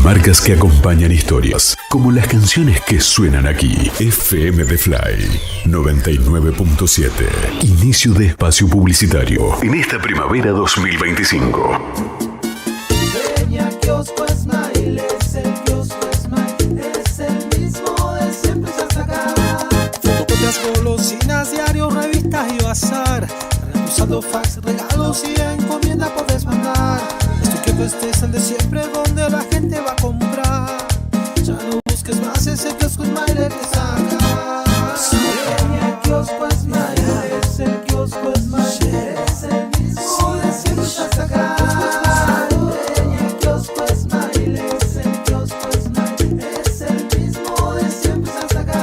Marcas que acompañan historias, como las canciones que suenan aquí. FM The Fly 99.7. Inicio de espacio publicitario en esta primavera 2025. Peña Kiosco Smile, es el kiosco Smile, es el mismo de siempre y hasta acá. Fotocopias, golosinas, diarios, revistas y bazar. Usando fax, regalos y encomienda puedes mandar. Este es el de siempre donde la gente va a comprar. Ya no busques más, ese kiosco Smile que está acá. Peña Kiosco Smile, es el kiosco Smile, es el mismo de siempre y hasta acá. Peña Kiosco Smile, es el kiosco Smile, es el mismo de siempre y hasta acá.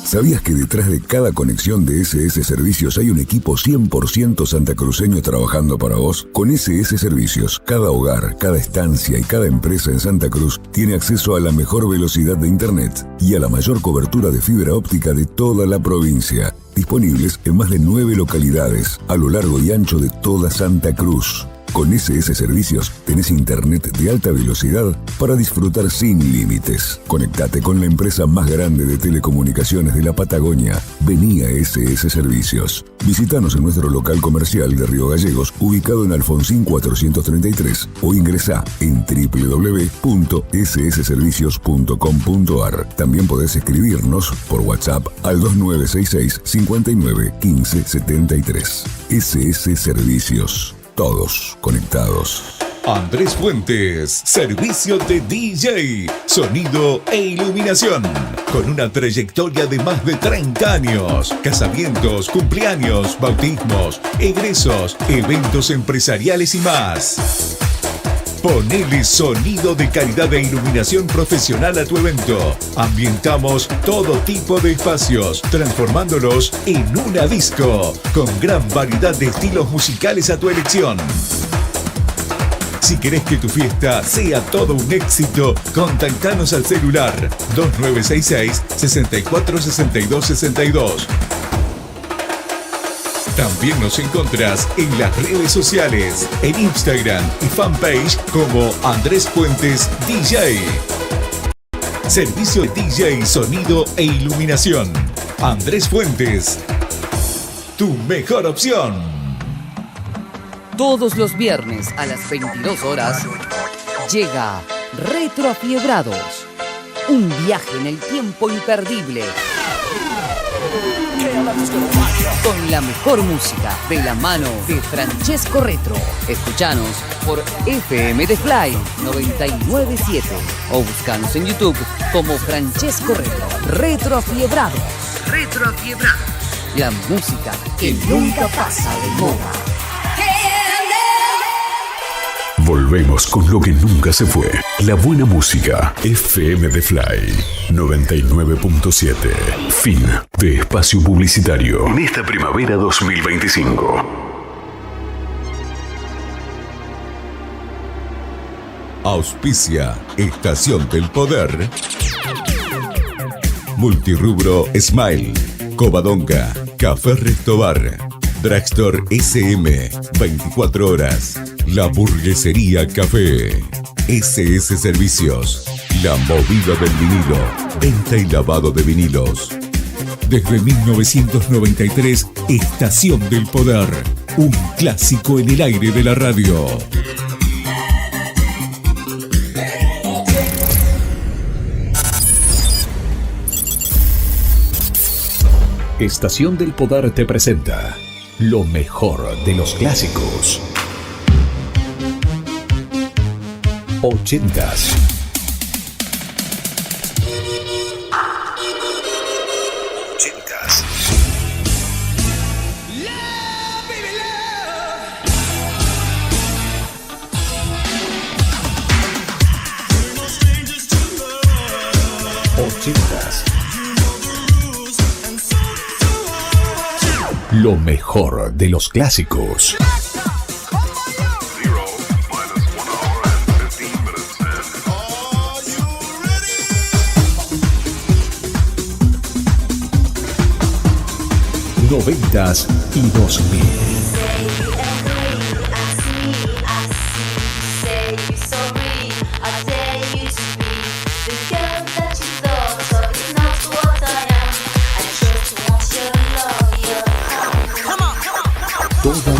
¿Sabías que detrás de cada conexión de SS Servicios hay un equipo 100% santacruceño trabajando para vos? Con SS Servicios, cada hogar, cada estancia y cada empresa en Santa Cruz tiene acceso a la mejor velocidad de Internet y a la mayor cobertura de fibra óptica de toda la provincia, disponibles en más de 9 localidades a lo largo y ancho de toda Santa Cruz. Con SS Servicios tenés internet de alta velocidad para disfrutar sin límites. Conectate con la empresa más grande de telecomunicaciones de la Patagonia. Vení a SS Servicios. Visítanos en nuestro local comercial de Río Gallegos, ubicado en Alfonsín 433, o ingresá en www.ssservicios.com.ar. También podés escribirnos por WhatsApp al 2966 59 15 73. SS Servicios. Todos conectados. Andrés Fuentes, servicio de DJ, sonido e iluminación. Con una trayectoria de más de 30 años. Casamientos, cumpleaños, bautismos, egresos, eventos empresariales y más. Ponele sonido de calidad e iluminación profesional a tu evento. Ambientamos todo tipo de espacios, transformándolos en una disco, con gran variedad de estilos musicales a tu elección. Si querés que tu fiesta sea todo un éxito, contactanos al celular 2966 646262. También nos encontrás en las redes sociales, en Instagram y fanpage como Andrés Fuentes DJ. Servicio de DJ, sonido e iluminación. Andrés Fuentes, tu mejor opción. Todos los viernes a las 22 horas llega Retroafiebrados, un viaje en el tiempo imperdible. Con la mejor música de la mano de Francesco Retro. Escuchanos por FM The Fly 99.7 o buscanos en YouTube como Francesco Retro. Retroafiebrados. Retroafiebrados. La música que nunca pasa de moda. Volvemos con lo que nunca se fue. La buena música. FM The Fly 99.7. Fin de espacio publicitario en esta primavera 2025. Auspicia Estación del Poder. Multirrubro Smile. Covadonga. Café Restobar. Drugstore SM. 24 horas. La Burguesería Café. SS Servicios. La movida del vinilo. Venta y lavado de vinilos. Desde 1993, Estación del Poder. Un clásico en el aire de la radio. Estación del Poder te presenta lo mejor de los clásicos. 80s. 80s. Lo mejor de los clásicos. Noventas y 2000.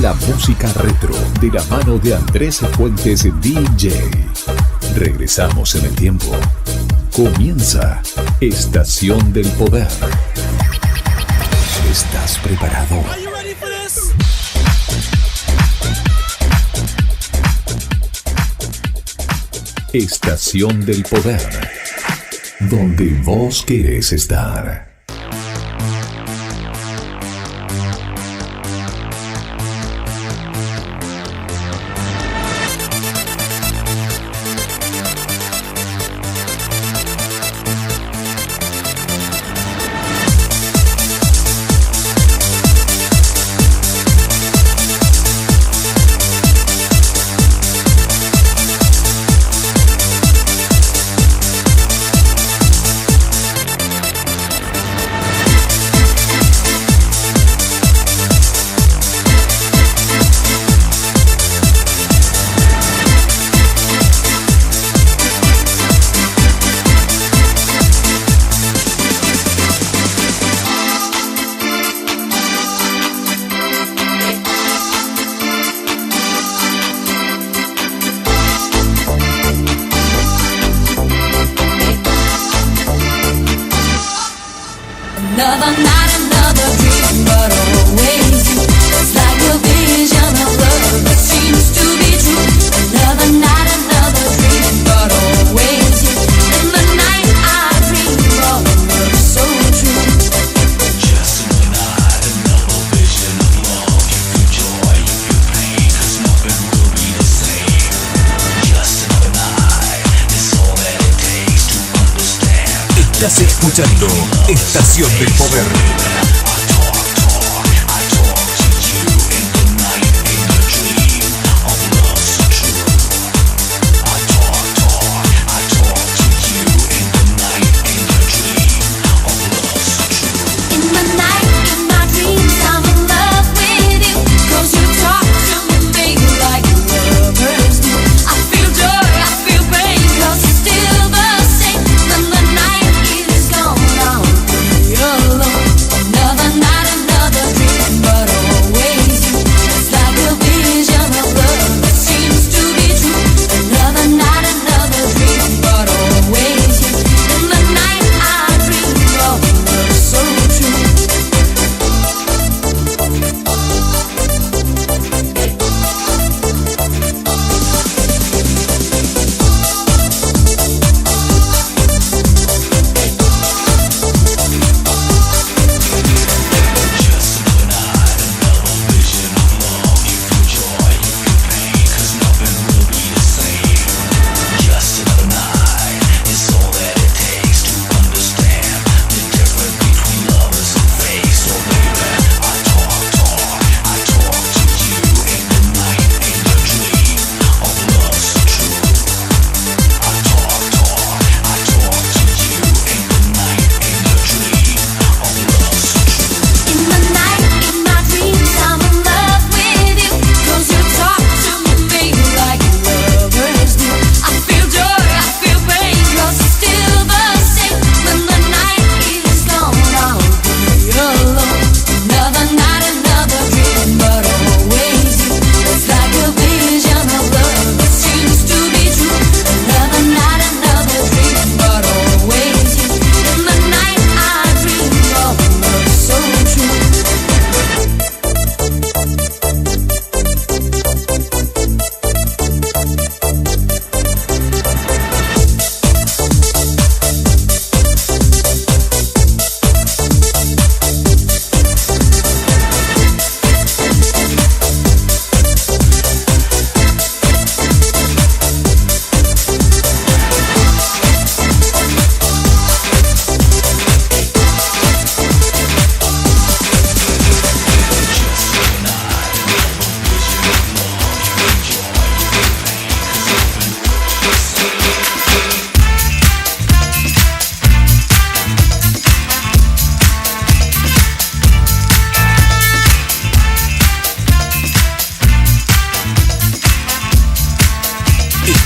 la música retro de la mano de Andrés Fuentes DJ. Regresamos en el tiempo. Comienza Estación del Poder. ¿Estás preparado? Estación del Poder, donde vos querés estar. Another night, another dream, but always you. It's like a vision of love that seems to be true. Another night, another dream, but always you. In the night I dream of love so true. Just another night, another vision of love. You feel joy, you feel pain, 'cause nothing will be the same. Just another night, it's all that it takes to understand. Estás escuchando Estación del Poder.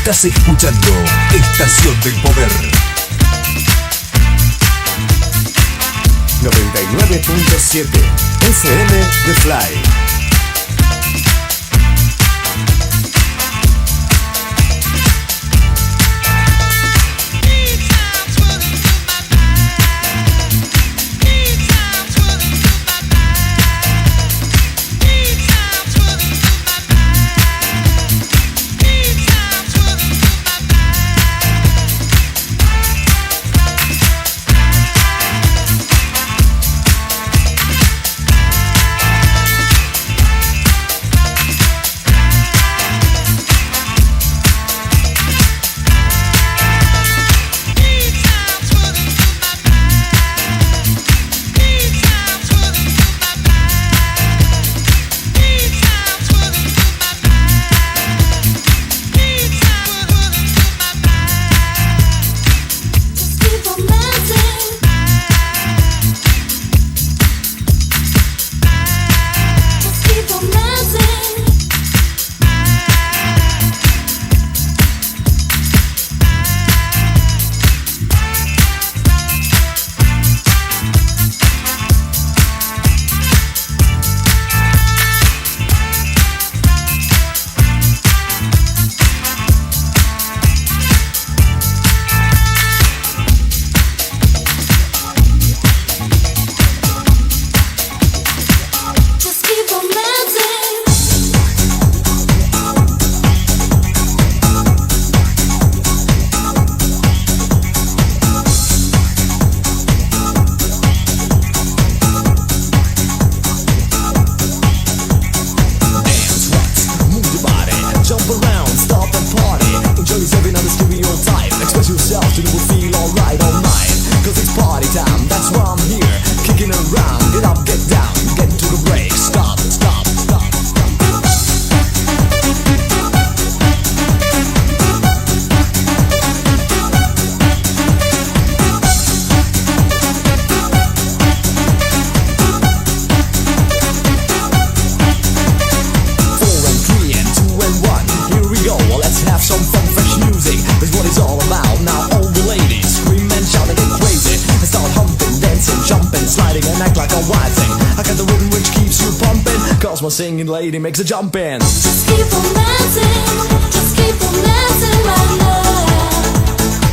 Estás escuchando Estación del Poder. 99.7 FM The Fly. and it will feel alright all night. Cause it's party time, that's why I'm here, kicking around. Get up, get down, get to the break. Stop, stop, stop, stop. Let's have some fun, fresh music is what it's all about. Now all the ladies scream and shout and get crazy and start humping, dancing, jumping, sliding and act like a wild thing. I got the rhythm which keeps you pumping, cause my singing lady makes a jump in. Just keep on dancing, just keep on dancing right now,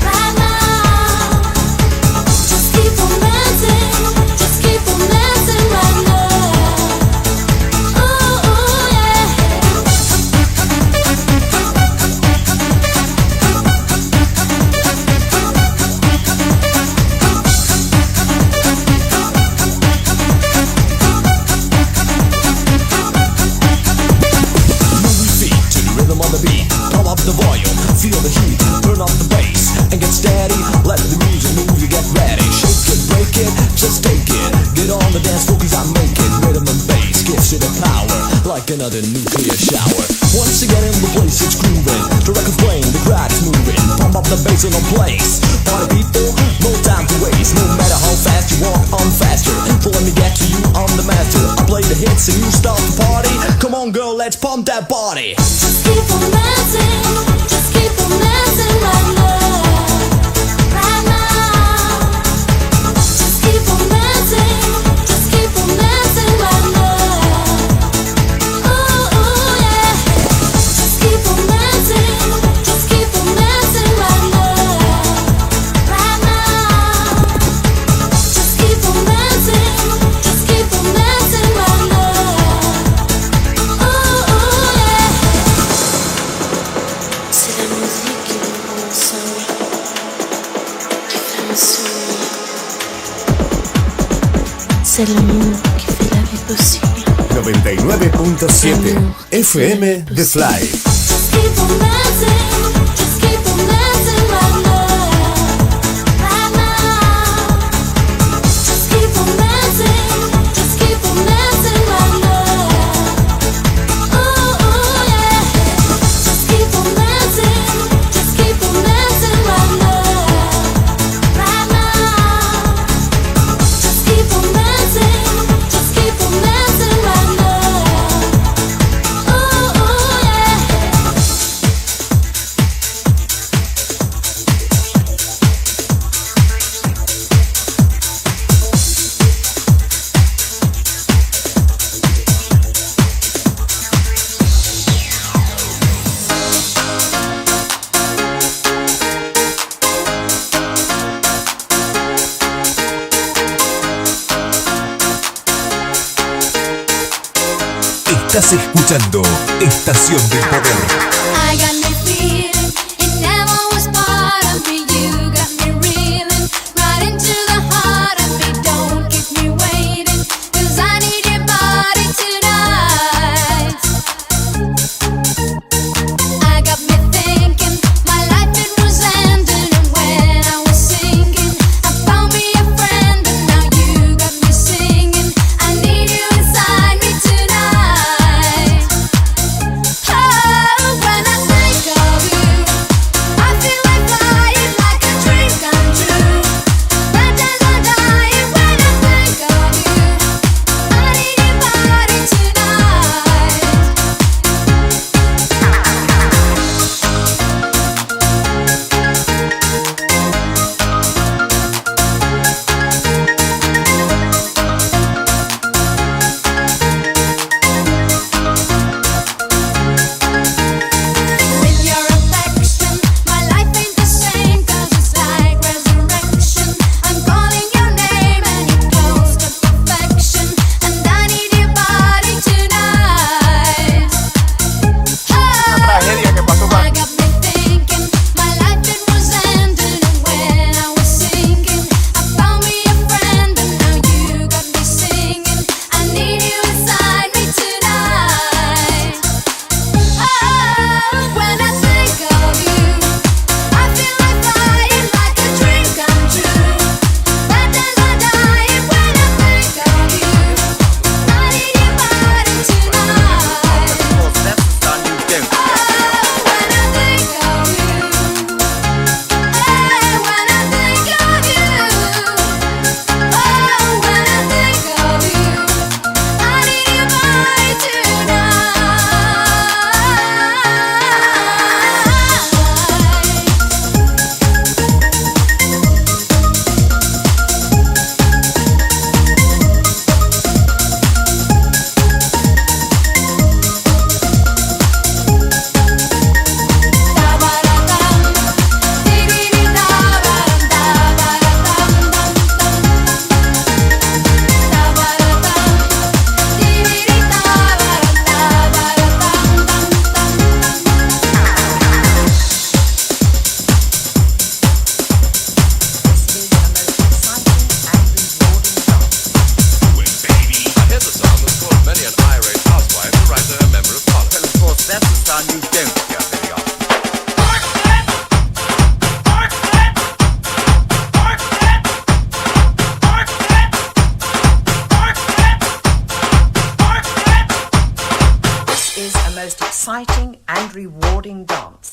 right now. Just keep on dancing, just keep on dancing right now. The volume, feel the heat, turn up the bass and get steady, let the music move you, get ready. Shake it, break it, just take it. Get on the dance floor cause I make it. Rhythm and bass gives you the power, like another nuclear shower. Once you get in the place it's grooving, the record's playing, the crowd is moving. Pump up the bass in the place. Party people, no time to waste. No matter how fast you walk, I'm faster. So let me get to you, I'm the master. I play the hits and you start the party. Come on girl, let's pump that body. Just keep on dancing, just keep on dancing right now, right now. Just keep on dancing, just keep on dancing right now. Ooh, ooh, yeah. Just keep on dancing, just keep on dancing right now, right now. Just keep on dancing, just keep on dancing right now. Ooh, ooh, yeah. C'est la musique qui nous rend ensemble, qui fait un sourire. C'est l'amour qui fait la vie possible. 99.7 FM The Fly. Just keep on dancing, just keep on dancing right now, right now. Just keep on dancing, just keep on dancing right now. Ooh, ooh, yeah. Just keep on dancing, just keep on dancing right now, right now. Just keep on dancing, just keep on dancing right now. Ooh, ooh, yeah. Estás escuchando Estación del Poder. I got me feeling it never was part of me. You got me reeling right into the heart of me. Don't keep me waiting, cause I need your body tonight. I got me thinking my life it was ending, and when I was sinking I found me a friend, and now you got me singing. I need you inside me tonight. Oh, when I think exciting and rewarding dance.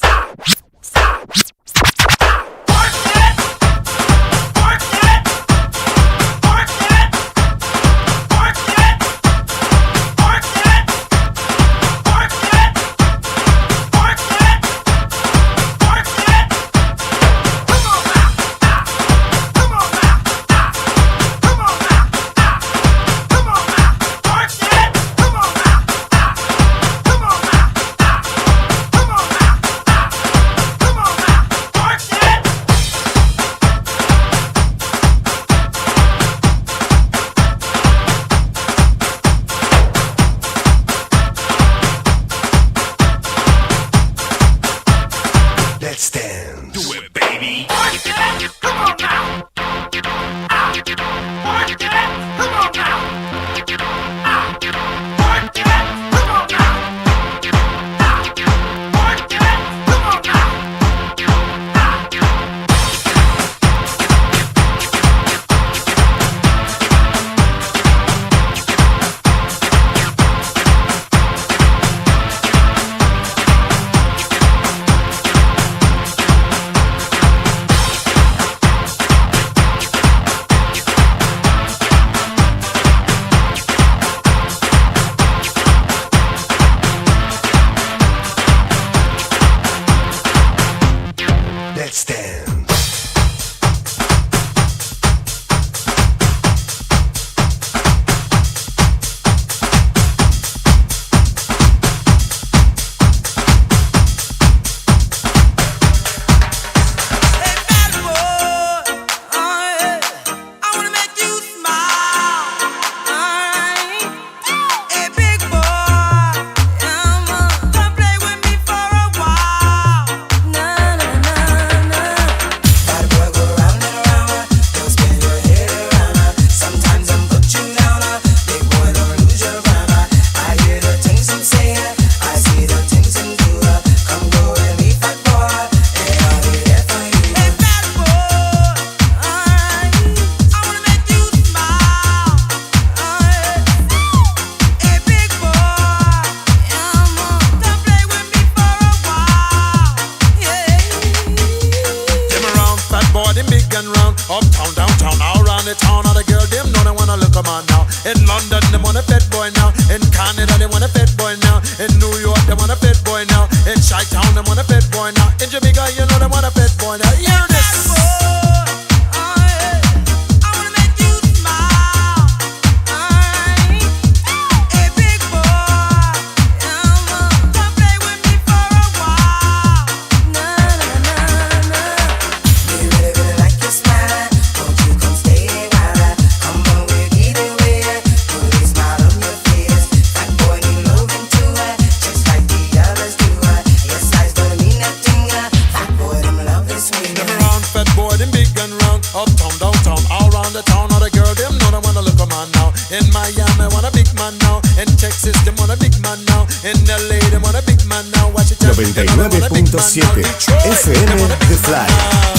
FM The Fly.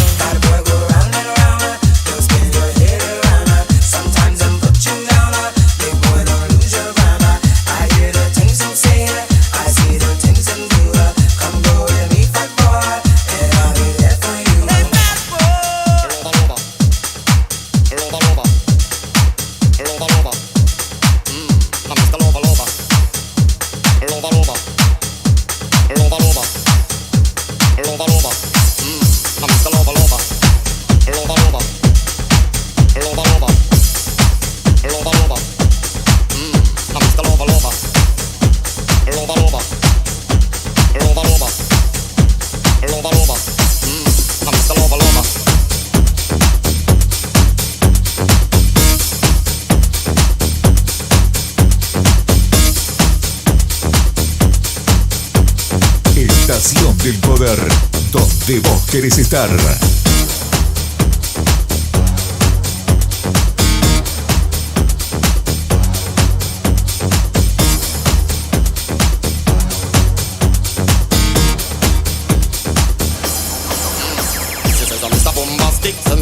Estación del Poder, donde vos querés estar.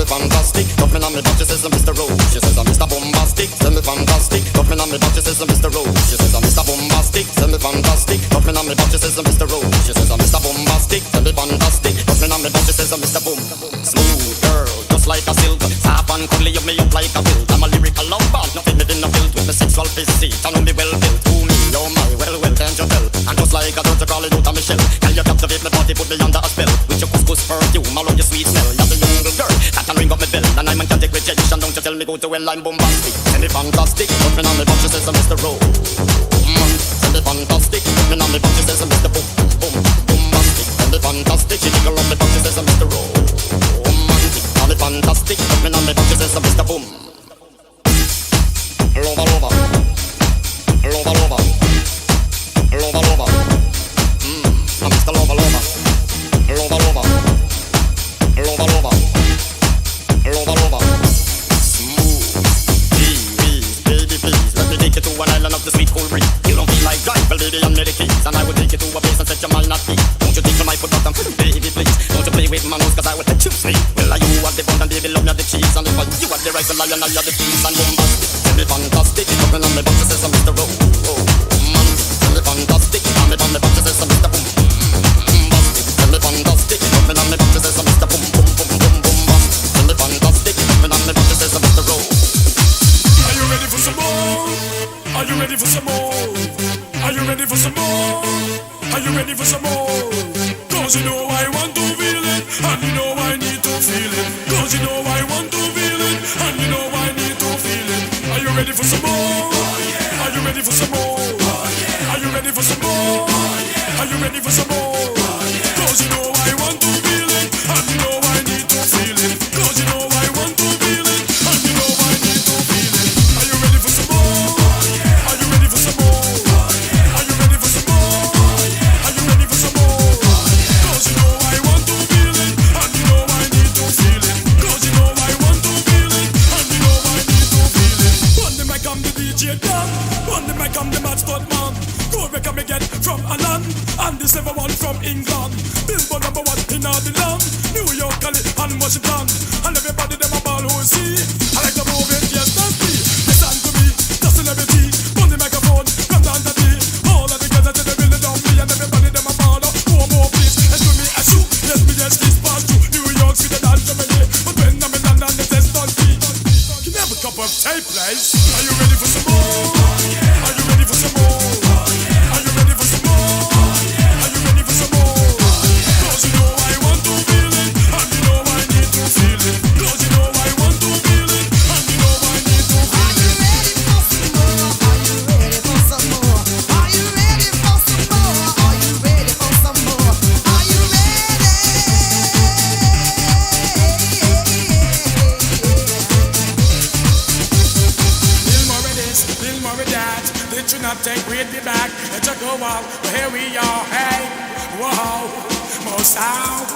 Fantastic, top me on me butt, she says I'm Mr. Rose. She says I'm Mr. Bombastic, send me fantastic. Top me on me butt, she says I'm Mr. Rose. She says I'm Mr. Bombastic, send me fantastic. Top me on me butt, she says I'm a silk. Soft and cuddly, you me up like a wilt. I'm a lyrical love band, nothing me in a build with the sexual physique. I know me well built to me, oh my, well, can't you tell? And just like a turtle crawling out of my shell, can you captivate my body, put me under a spell? With your couscous perfume, I love your sweet smell. You're the young girl that can ring up my bell, and I'm can take rejection. Don't you tell me go to hell, I'm bombastic. Send me fantastic, put me on the box, she says, Mr. Rowe. Send me fantastic, put me on the box, she says, Mr. Boom, boom, bombastic. Send me fantastic, she jiggle on the box, she says, Mr. Rowe. Romantic, on the fantastic, put me on the box, she says, Mr. Boom. Lover, lover, lover, lover, lover, lover. I'm Mr. Lover, lover, lover, lover, lover, lover, lover, lover. Smooth, baby, please, let me take you to an island of the sweet cool breeze. You don't feel like drive, well, baby, I'm the keys, and I will take you to a place and set your mind at ease. Don't you think you might put bottom, baby, please? Don't you play with my nose, 'cause I will let you sleep. Well, you are the bun and baby, love me the cheese, and if you are the rifle, lion, I are the keys and bombastic. Tell me fantastic, put me on the box, she says, Mr. Rowe. Man, tell me fantastic, put me on the box, she says, Mr. Boom. Tell me fantastic, put me on the box, she says, Mr. Boom, boom, boom, boom, boom, boom. Tell me fantastic, put me on the box, she says, Mr. Rowe. Are you ready for some more? Are you ready for some more? Are you ready for some more? Are you ready for some more? 'Cause you know I want to feel it, and you know I need to feel it. 'Cause you know I want to feel it, and you know I need to feel it. Are you ready for some more? Are you ready for some more? Are you ready for some more? Are you ready for some more? 'Cause you know I want to feel it, and you know I need to feel it. 'Cause you know I want to feel it, and you know I need to feel it. Are you ready for some more? Are you ready for some more? Are you ready for some more? Are you ready for some more? 'Cause you know I want to feel it, and you know I need to feel it. 'Cause you know I want to feel it, and you know I need to feel it. One day I come the DJ Dan, one day I come the match stud man. Go back and me get from Alan, and this everyone from England. Billboard #1 in all the land, New York, Cali, and Washington, and everybody them a ball who see. I like the move it, yes that's me. Listen to me, just celebrity. On the microphone, come down to me. All of the girls that they really love me, and everybody them a ball. More please, let's do me as you. Yes me just this past you. New York, see the dance from me. But when I'm in London, the test on me. Can you have a cup of tea, please? Are you ready for some more? Are you ready for some more? Are you ready for some more? Are you ready for some more? 'Cause you know I want to feel it, and you know I need to feel it. 'Cause you know I want to feel it, and you know I need to feel it. Are you ready for some more? Are you ready for some more? Are you ready for some more? Are you ready? Little more of this, little more of that. Did you not take way back? Let you go out, but here we are. Hey, whoa, more sounds,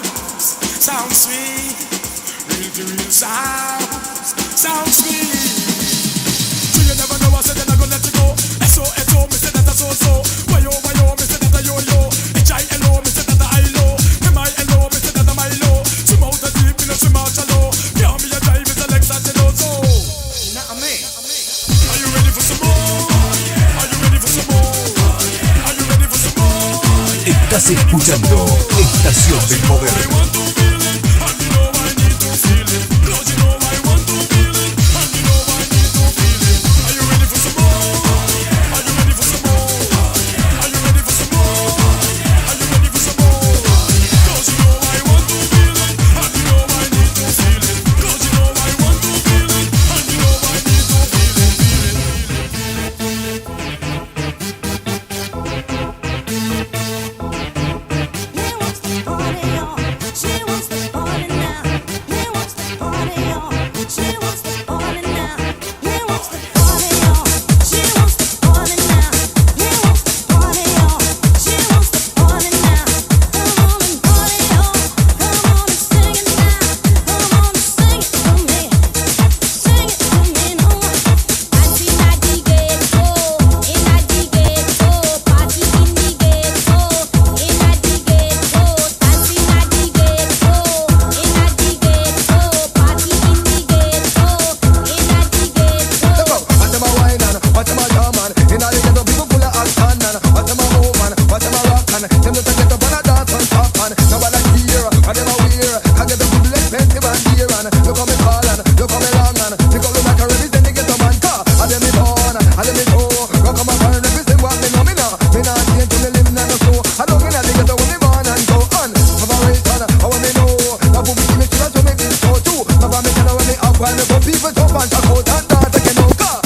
sound sweet. Real to real sounds, sound sweet. So you never know I said that I'm gonna let you go. S.O.S.O. me say that I so. Why-yo, me say that I yo-yo. H.I.L.O. me say that I low. M.I.L.O. me say that I'm low. Swim out the deep, me no swim out shallow. Yeah, me a drive is a Lexus, you know so. Nah, me. Are you ready for some more? Are you ready for some more? Are you ready for some more? Estás escuchando Estación del Poder. I want to feel it, and you know I need to feel it. 'Cause you know I want to feel it, and you know I need to feel it. Are you ready for some more? Are you ready for some more? Are you ready for some more? Are you ready for some more? 'Cause you know I want to feel it, and you know I need to feel it. 'Cause you know I want to feel it, and you know I need to feel it. She wants the party now. He wants the party on. She wants the party now. He wants the party on. She wants the party now. He wants the party on. She wants the party now. Come on and party on. Come on and sing it now. Come on and sing it for me. Sing it for me, no. Party in the ghetto, in the ghetto, party in the ghetto, in the ghetto, dance in the ghetto. In a the ghetto, party in the ghetto. Look how me long and pick up the back and represent the ghetto man car. I dem me born, I dem me go. Rock on my burn, represent what me know me now. Me not change to me living and so. I don't mean I dig it when me born and go on. Operation, how me know. Now put me to me to make this so too. Now me tell when me up while me go people jump and talk out and dance again no car.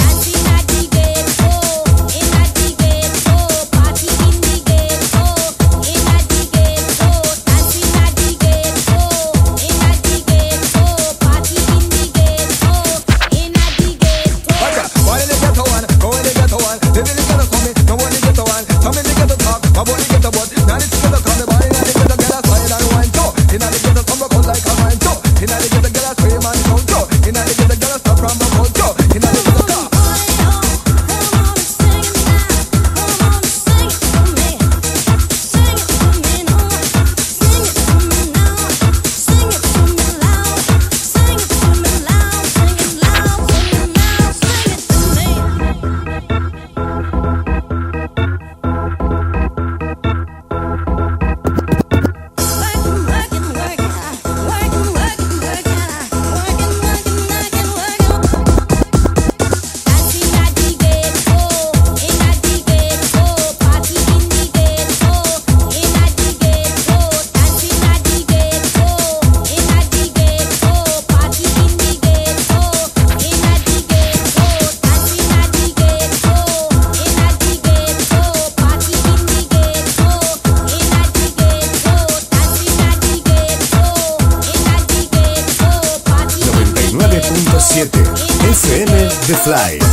FM The Fly. I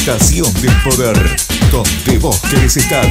Estación del Poder, donde vos querés estar.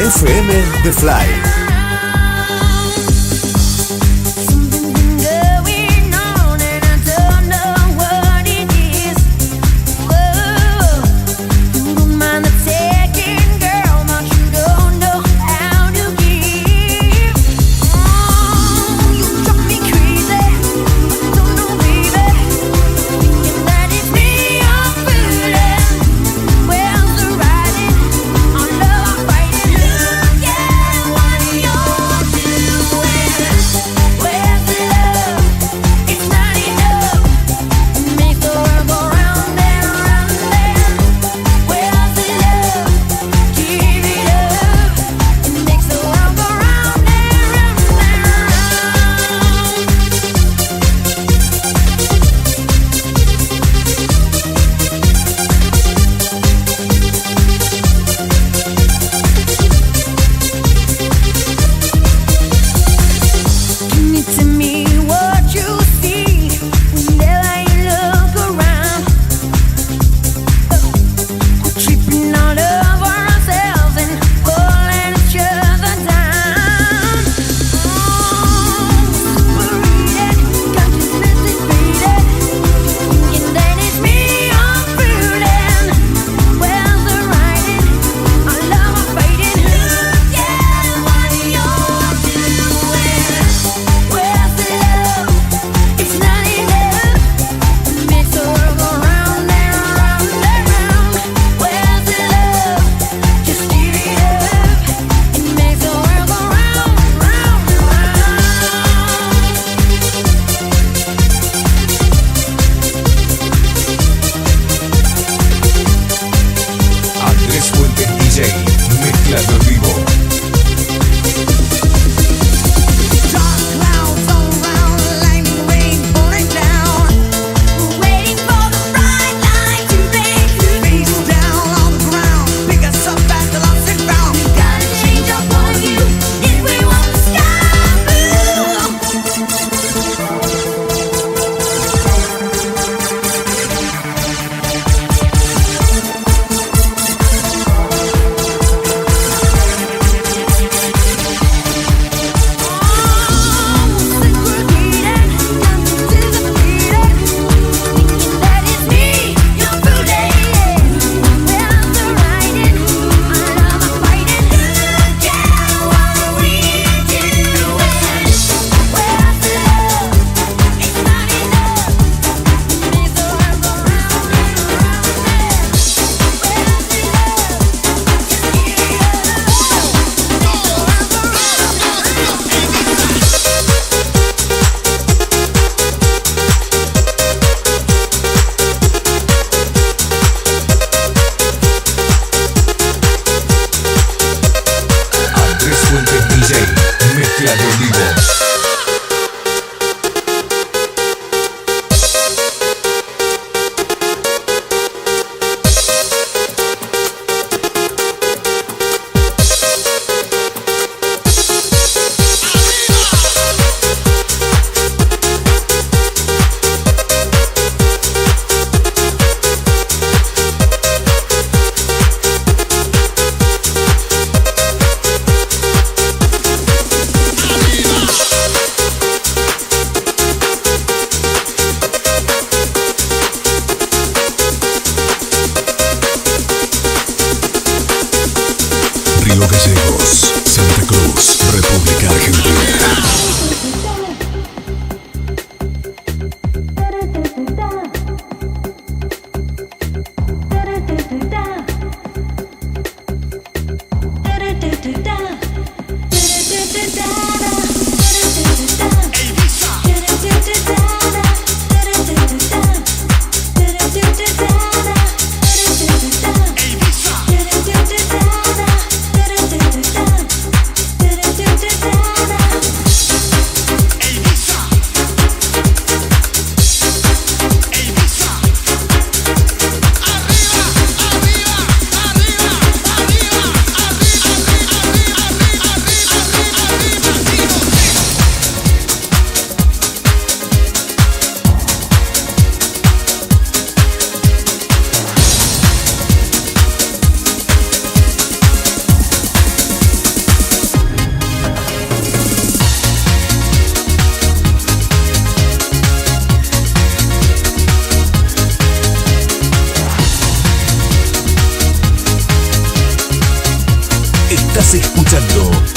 FM The Fly. Yeah.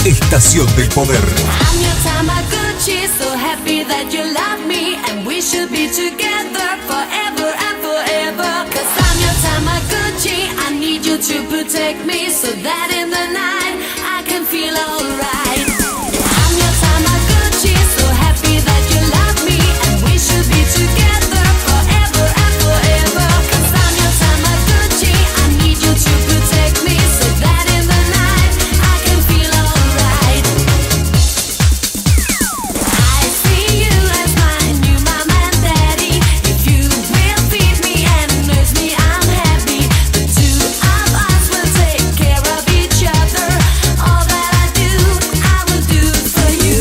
Estación del Poder. I'm your Tamagotchi, so happy that you love me, and we should be together forever and forever. 'Cause I'm your Tamagotchi, I need you to protect me, so that in the night I can feel alright. I'm your Tamagotchi, so happy that you love me, and we should be together forever and forever. 'Cause I'm your Tamagotchi, I need you to protect me, so that in the night I can feel alright. I see you as my new mom and daddy. If you will feed me and nurse me, I'm happy. The two of us will take care of each other. All that I do, I will do for you.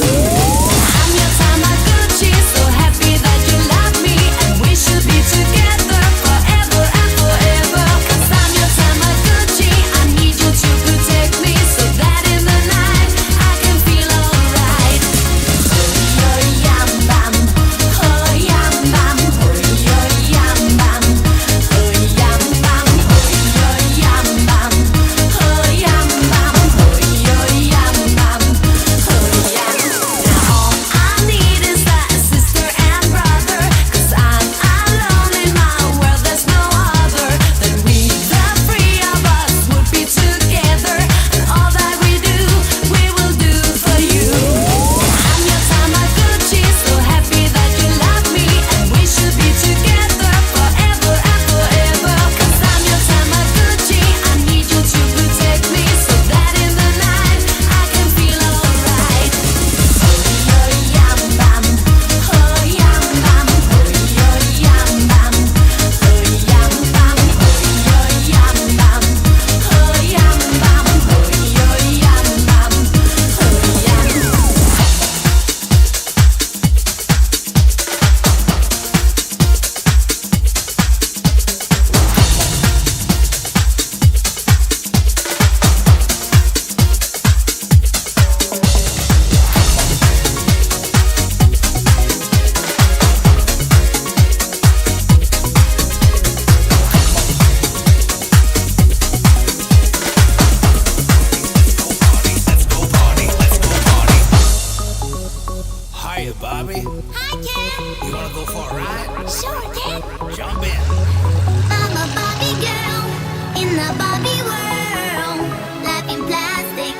I'm your Tamagotchi, so happy that you love me, and we should be together forever and forever. 'Cause I'm your Tamagotchi, I need you to protect me, so that in the night I can feel alright. Oh yam bam, oh yam bam, oh yam bam, oh yam bam, oh yam bam, oh yam bam, oh yam bam, oh yam. Now all I need is that sister and brother, 'cause I'm alone in my world, there's no other. That we, the three of us, would be together, and all that we do, we will do for you. I'm your Tamagotchi, so happy that you love me, and we should be together forever and forever. 'Cause I'm your Tamagotchi, I need you to protect me, so that in the night I can feel alright. Oh yam bam, oh yam bam, oh yam bam, oh yam bam, oh yam bam, oh yam bam, oh yam bam, oh yam. Hiya, Bobby. Hi, Ken. You wanna go for a ride? Sure, Ken. Jump in. I'm a Barbie girl in the Barbie world. Life in plastic,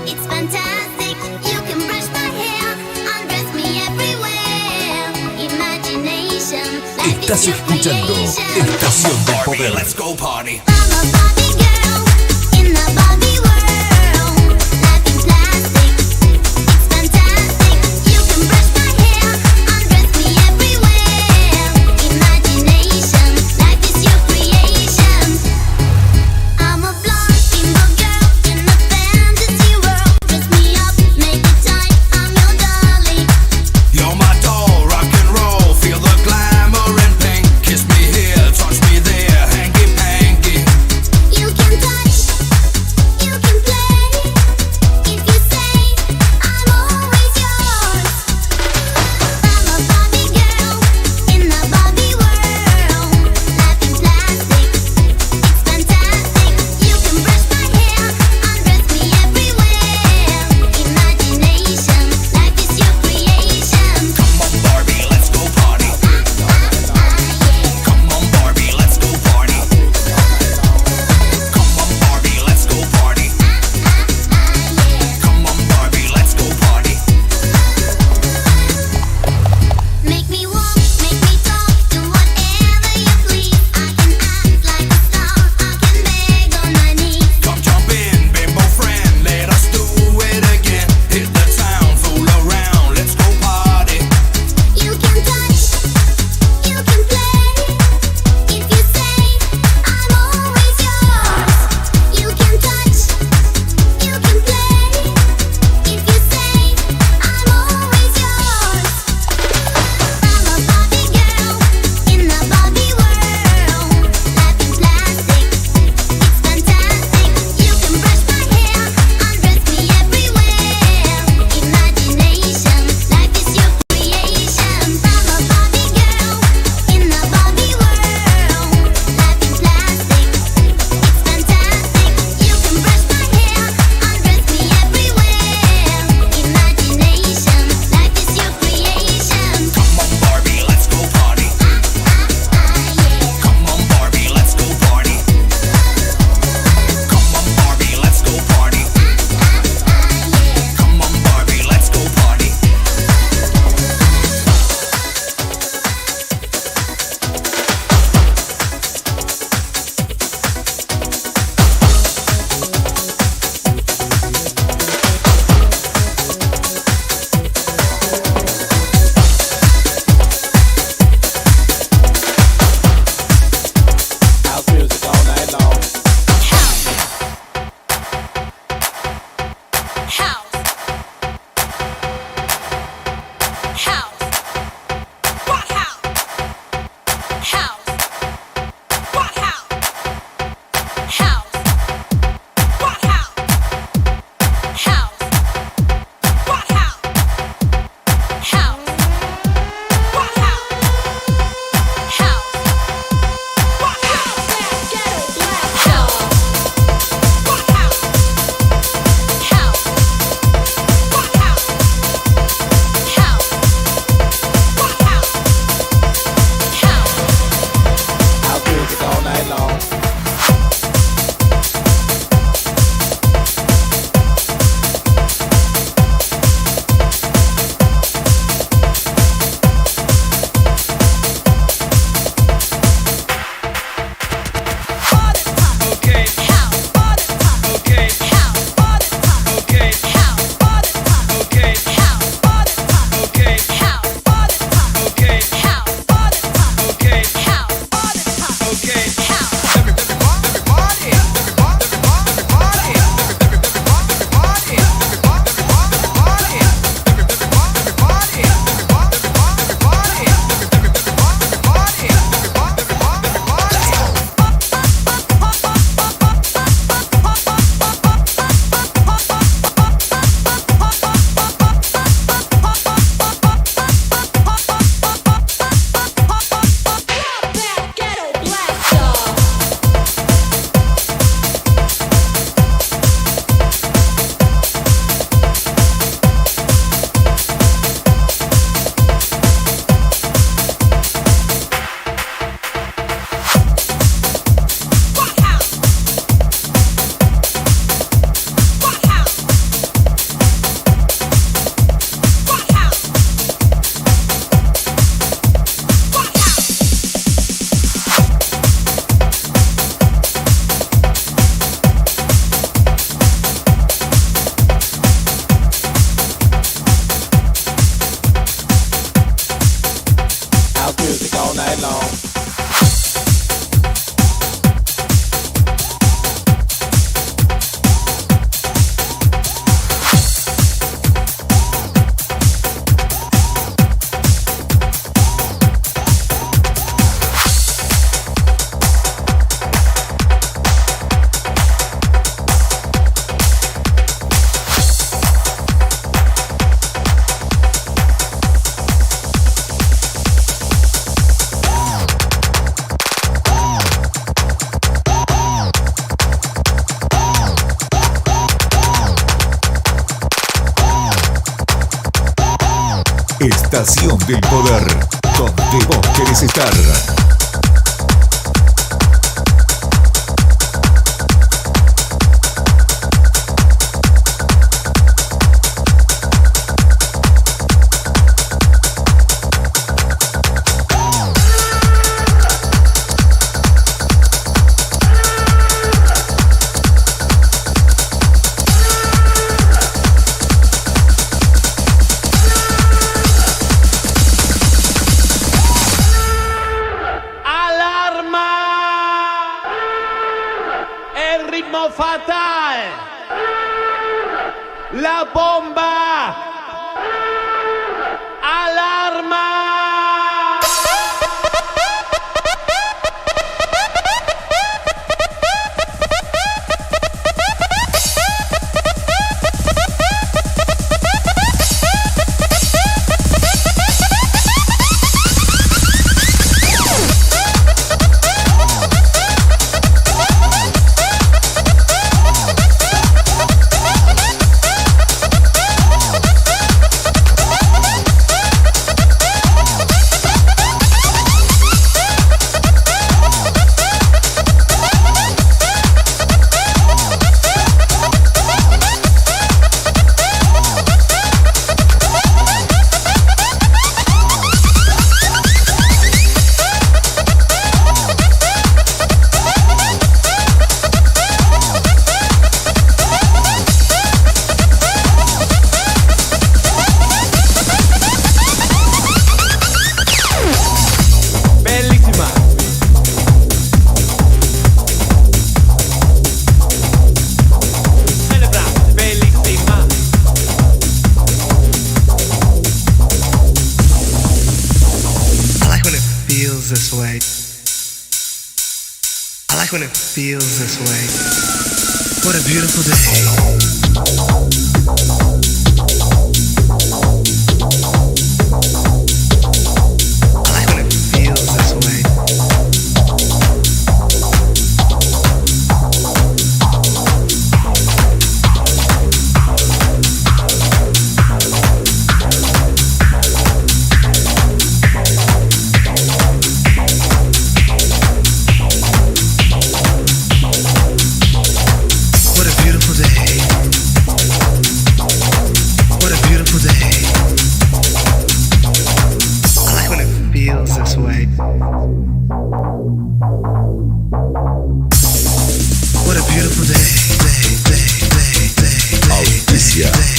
it's fantastic. You can brush my hair, undress me everywhere. Imagination, life Estás is your escuchando creation. Estación del Barbie, Poder. let's go party. I'm a Barbie girl in the Barbie world. Life in plastic, it's fantastic. You can brush my hair, undress me everywhere. Imagination, life is your creation. I'm a blonde bimbo girl in a fantasy world. Dress me up, make it tight, I'm your darling. You're my doll, rock and roll. Feel the glamour and pink. Kiss me here, touch me there, hanky panky. You Estación del Poder, donde vos querés estar. Fatal, la bomba, alarma. This way. I like when it feels this way. What a beautiful day. I like when it feels this way.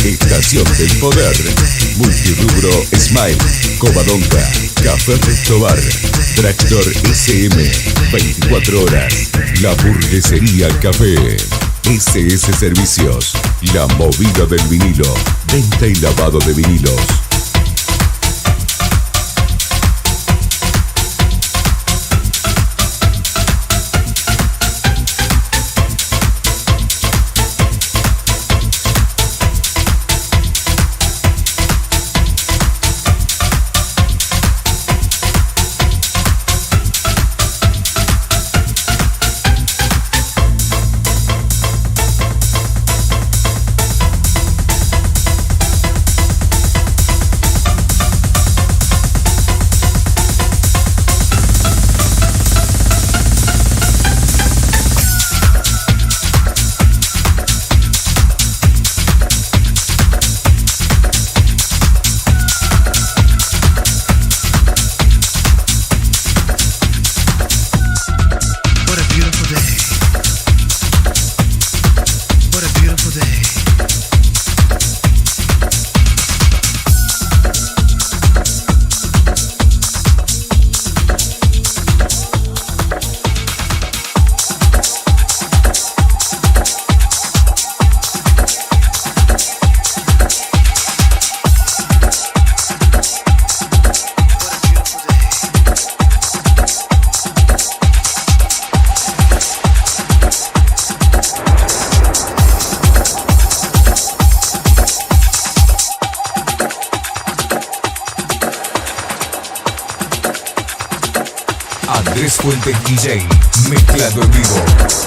Estación del Poder, Multirubro Smile, Covadonga, Café Restobar, Dragstore SM, 24 horas, La Burguesería Café, SS Servicios, La Movida del Vinilo, venta y lavado de vinilos. Andrés Fuentes DJ, mezclado en vivo.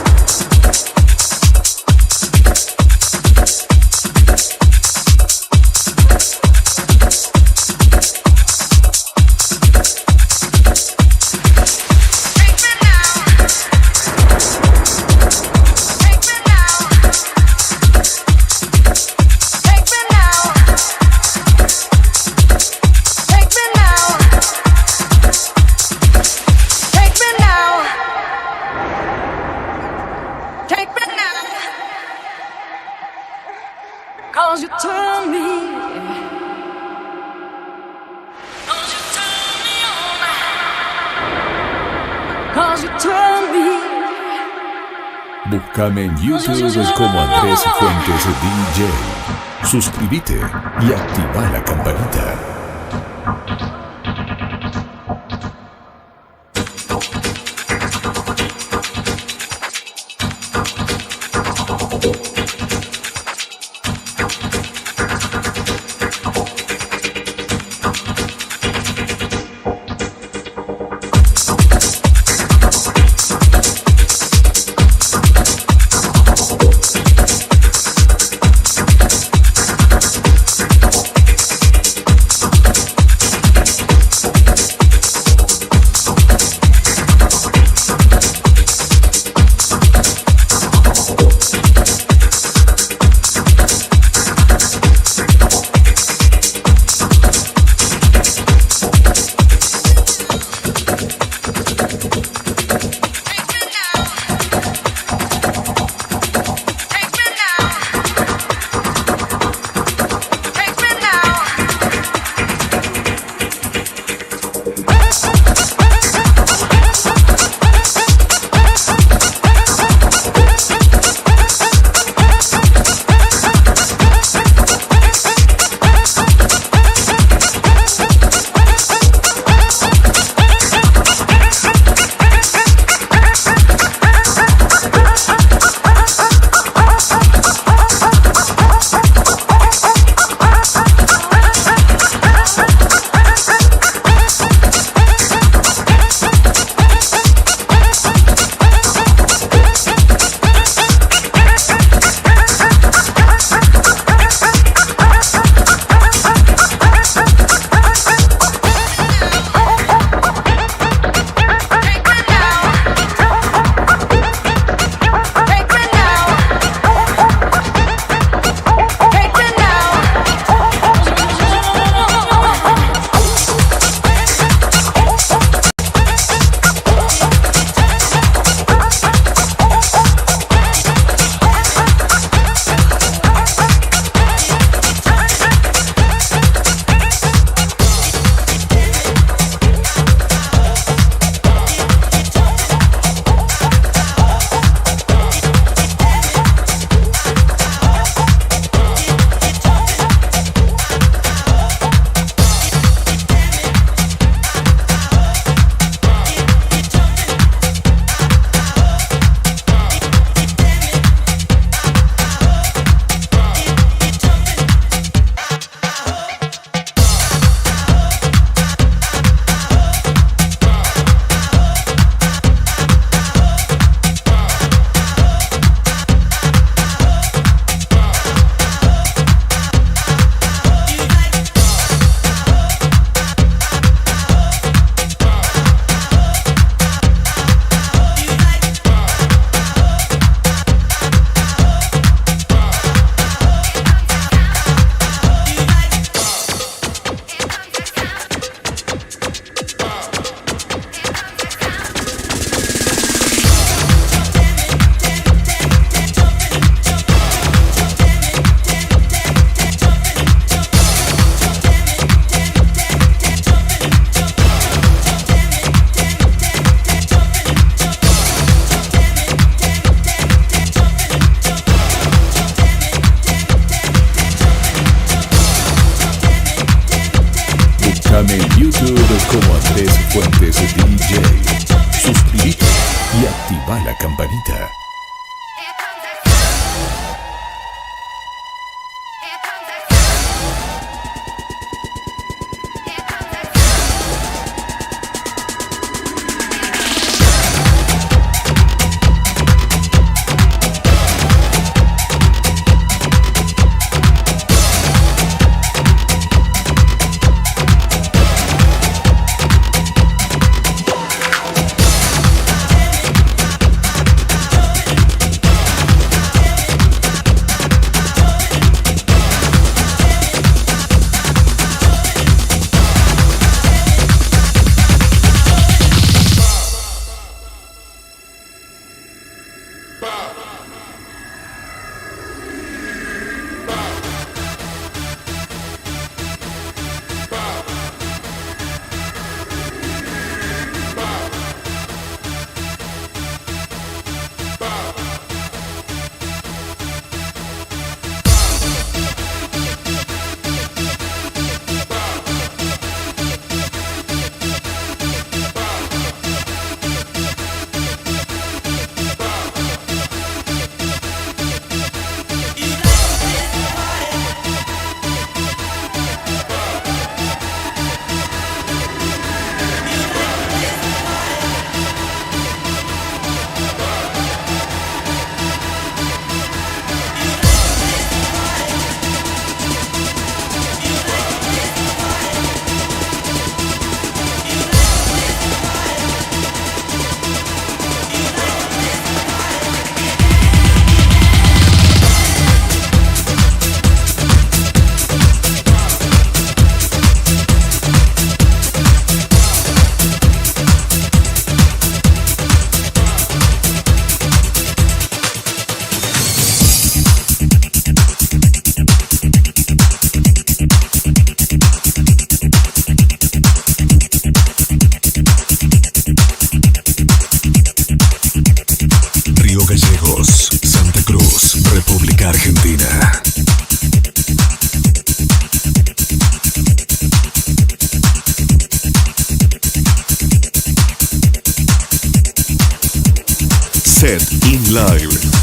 Cause you turn me Cause you turn me Búscame en YouTube como Andrés Fuentes DJ. Suscríbete y activa la campanita. Búscame en YouTube como Andrés Fuentes DJ. Suscríbete y activa la campanita. Set in Live.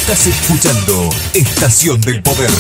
Estás escuchando Estación del Poder.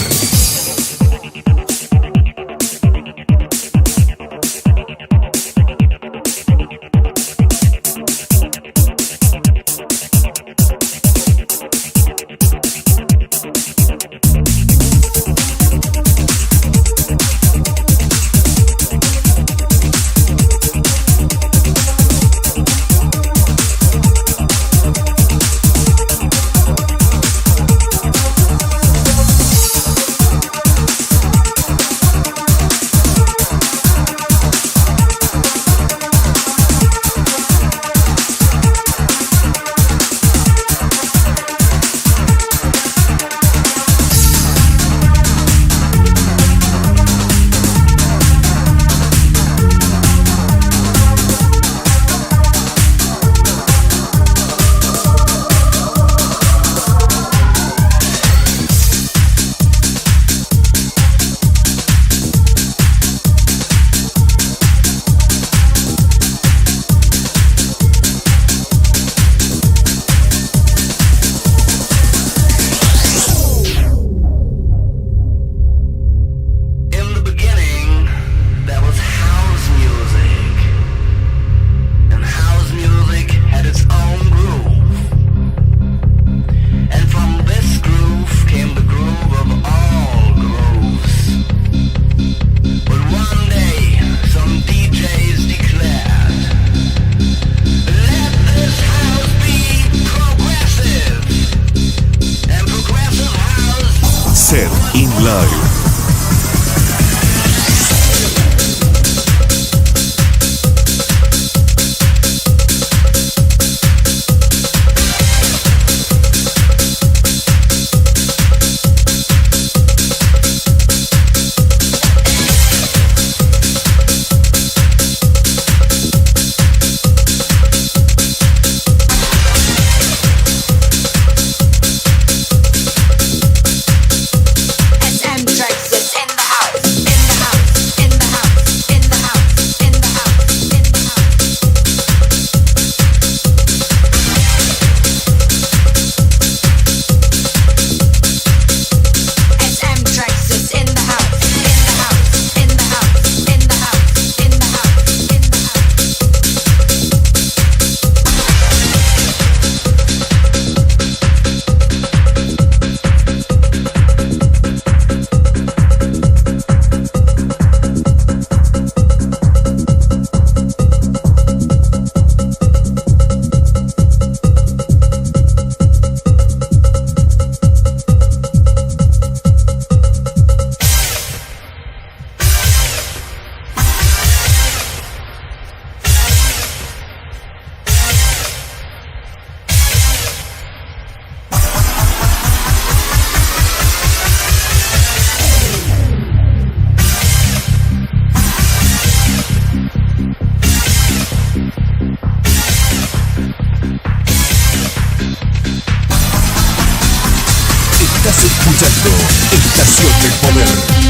escuchando Estación del Poder.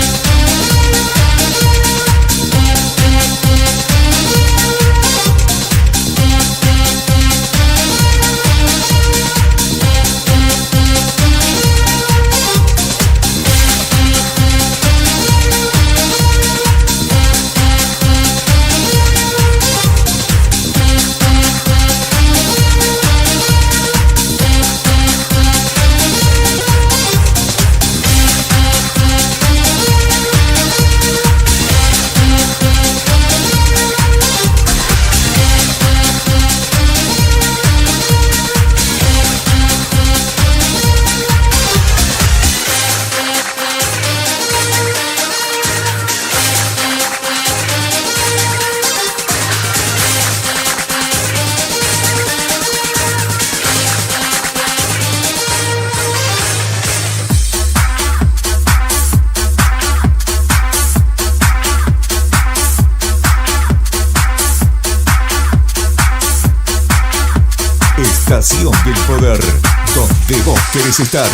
Estación del Poder, donde vos querés estar.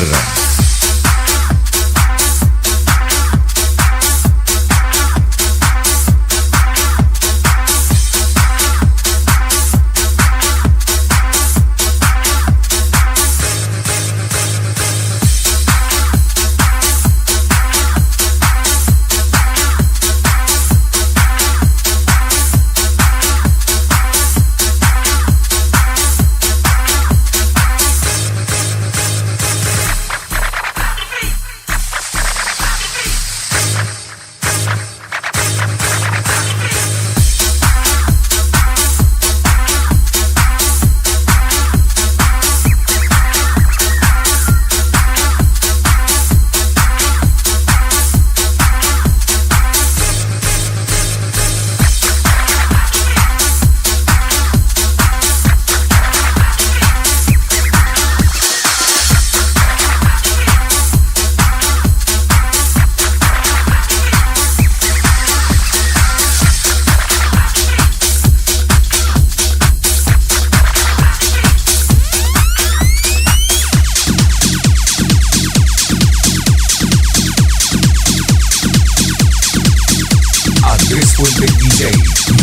Fuente DJ,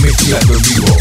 mezclando en vivo.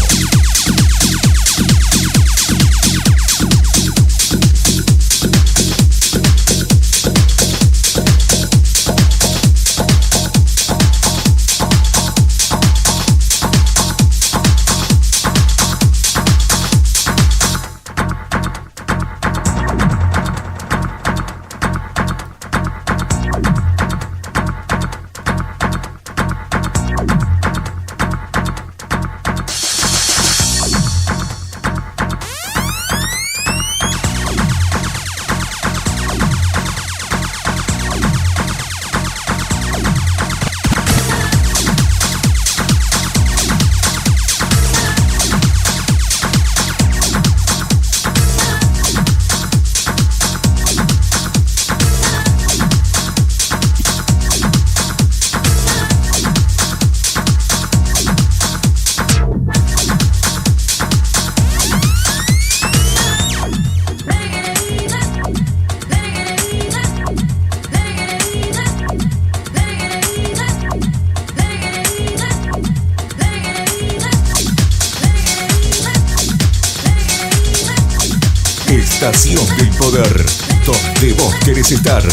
Estación del Poder, donde vos querés estar.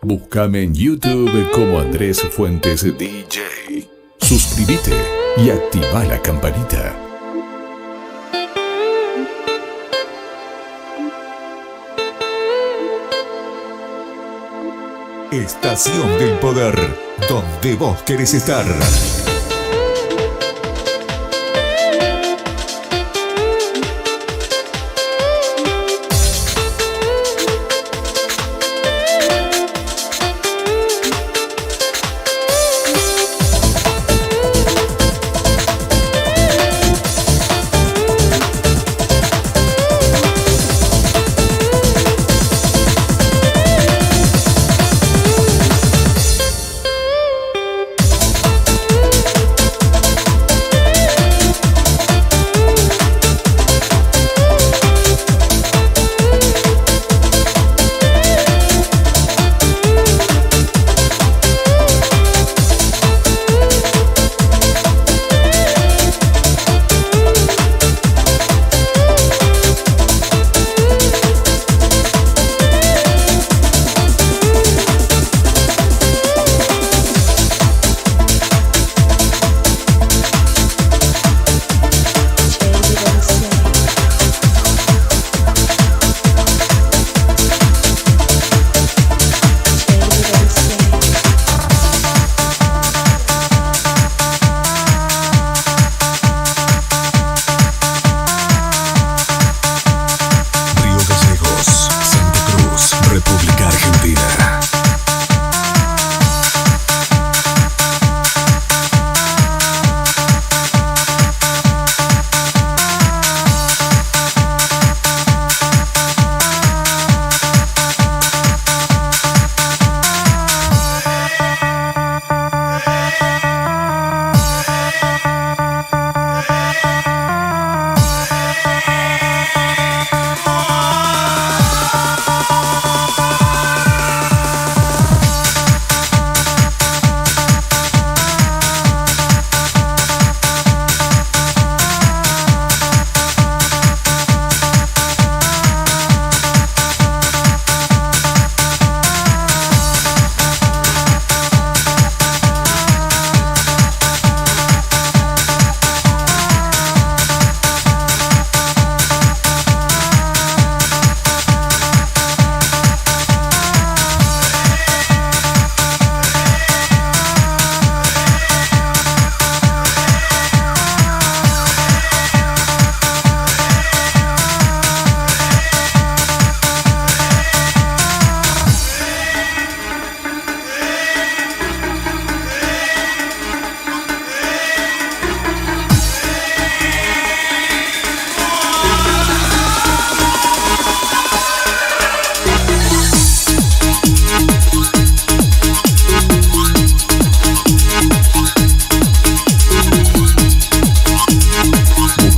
Búscame en YouTube como Andrés Fuentes DJ. Suscríbete y activa la campanita. Estación del Poder, donde vos querés estar.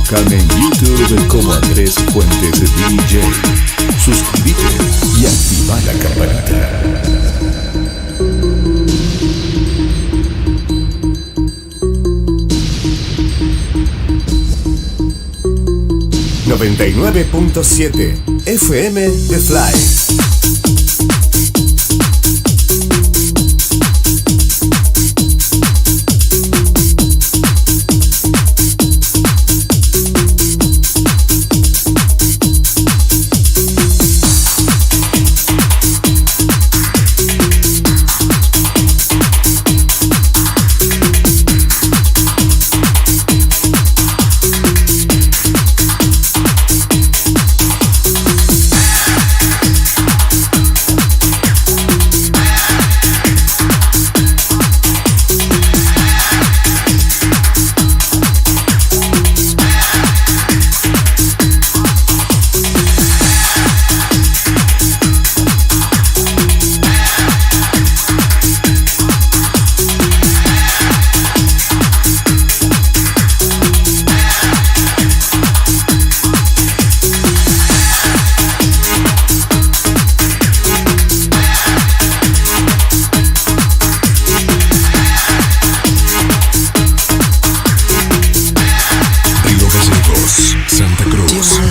Búscame en YouTube como Andrés Fuentes DJ. Suscríbete y activa la campanita. 99.7 FM The Fly.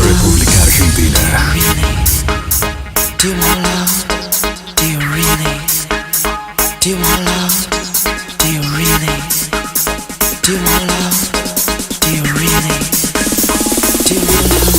República Argentina. Do you want love? Do you really? Do you want love? Do you really? Do you want love? Do you really? Do you want love?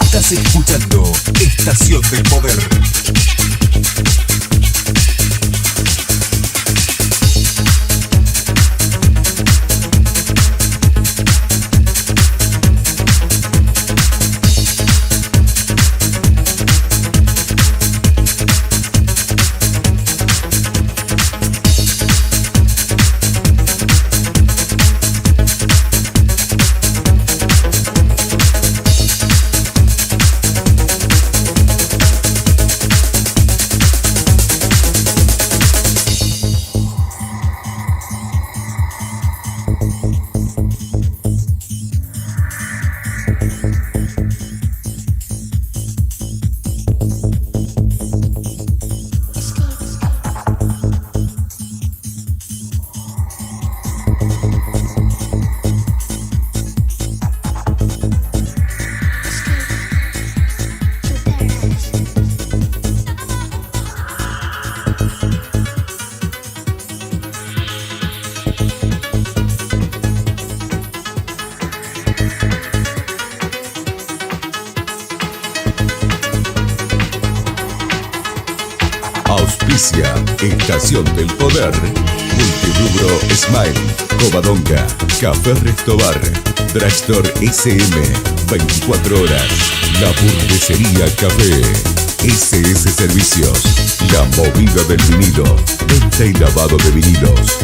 Estás escuchando Estación del Poder. Auspicia Estación del Poder, Multirubro Smile, Covadonga, Café Restobar, Dragstore SM, 24 horas, La Burguesería Café, SS Servicios, La Movida del Vinilo, venta y lavado de vinilos.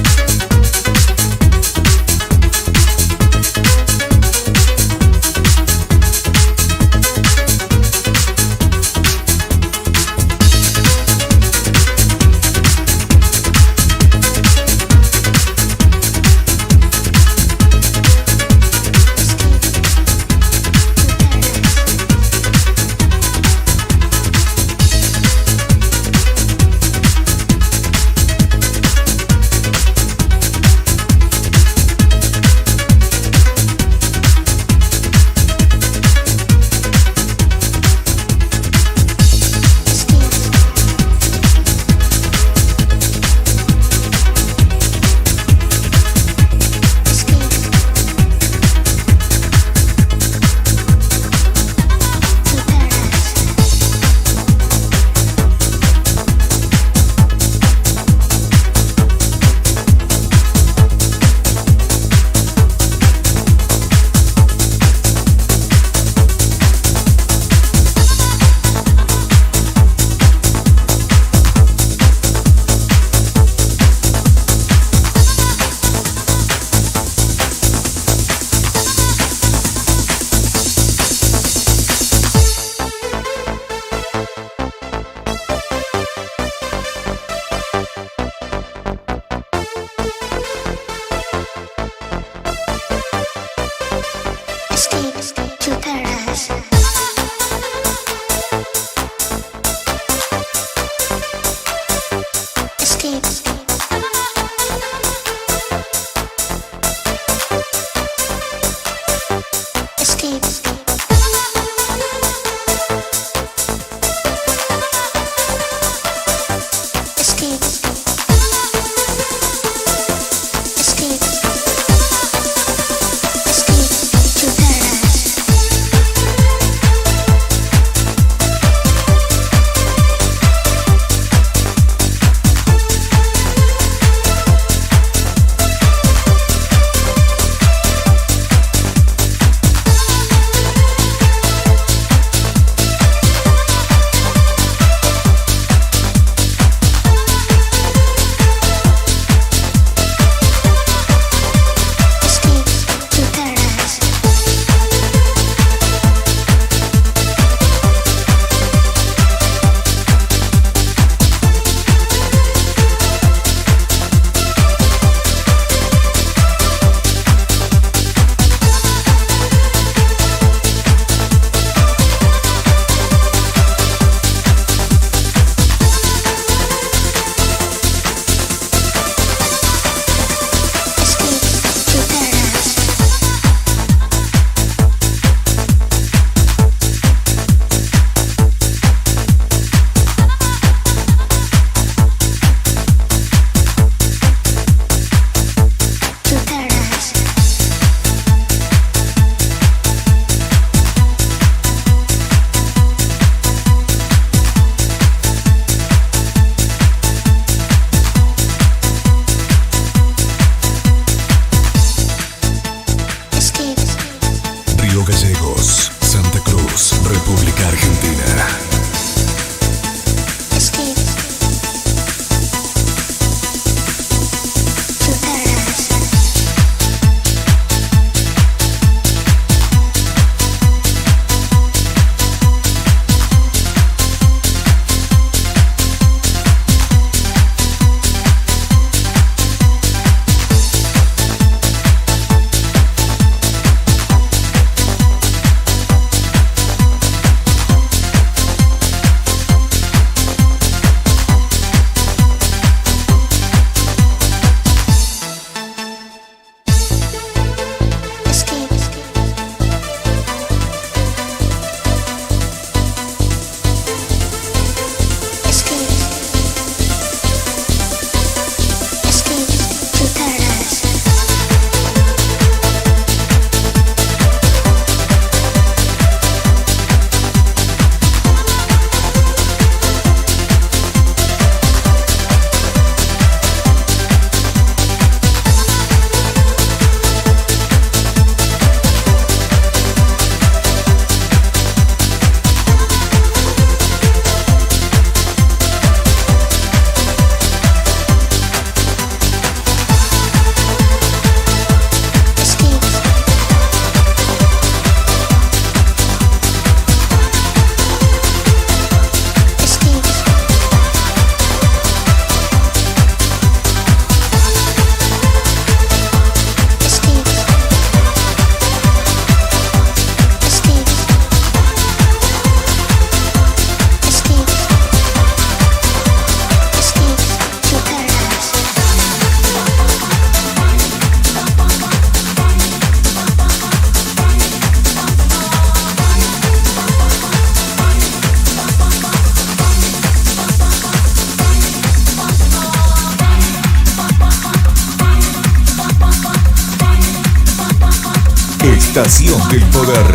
estación del poder,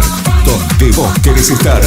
donde vos querés estar.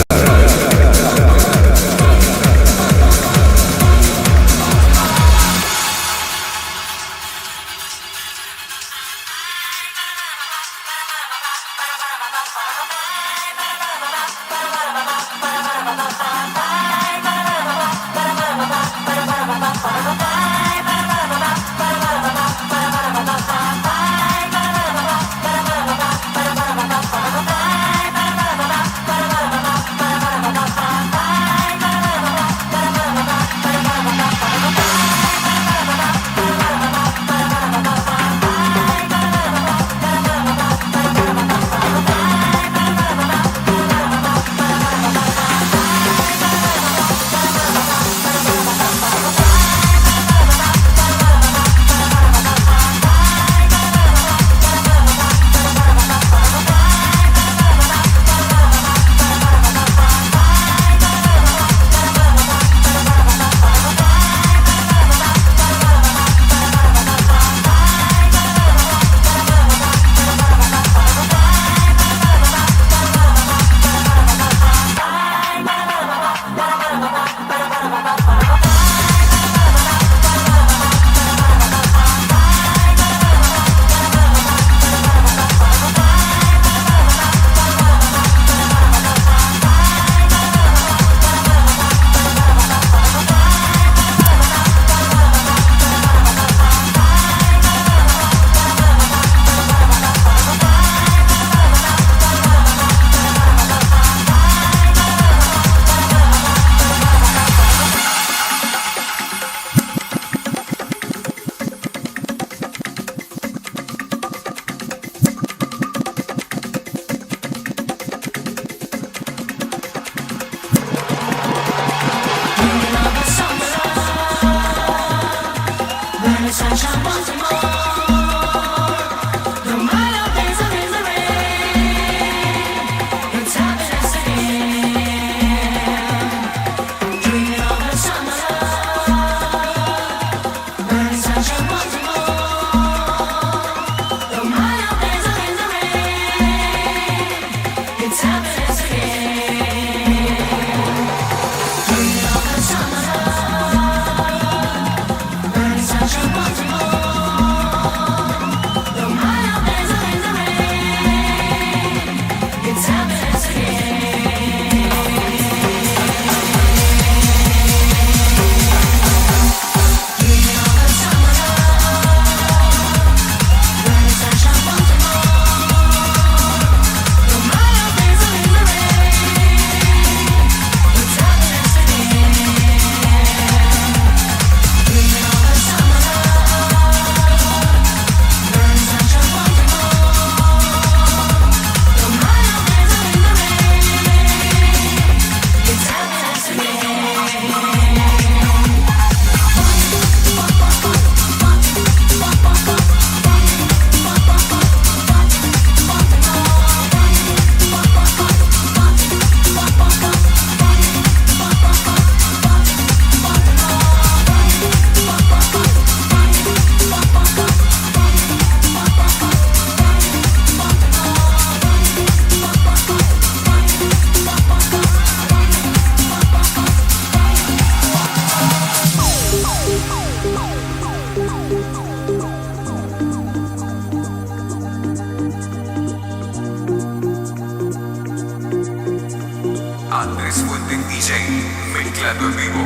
mezclando en vivo.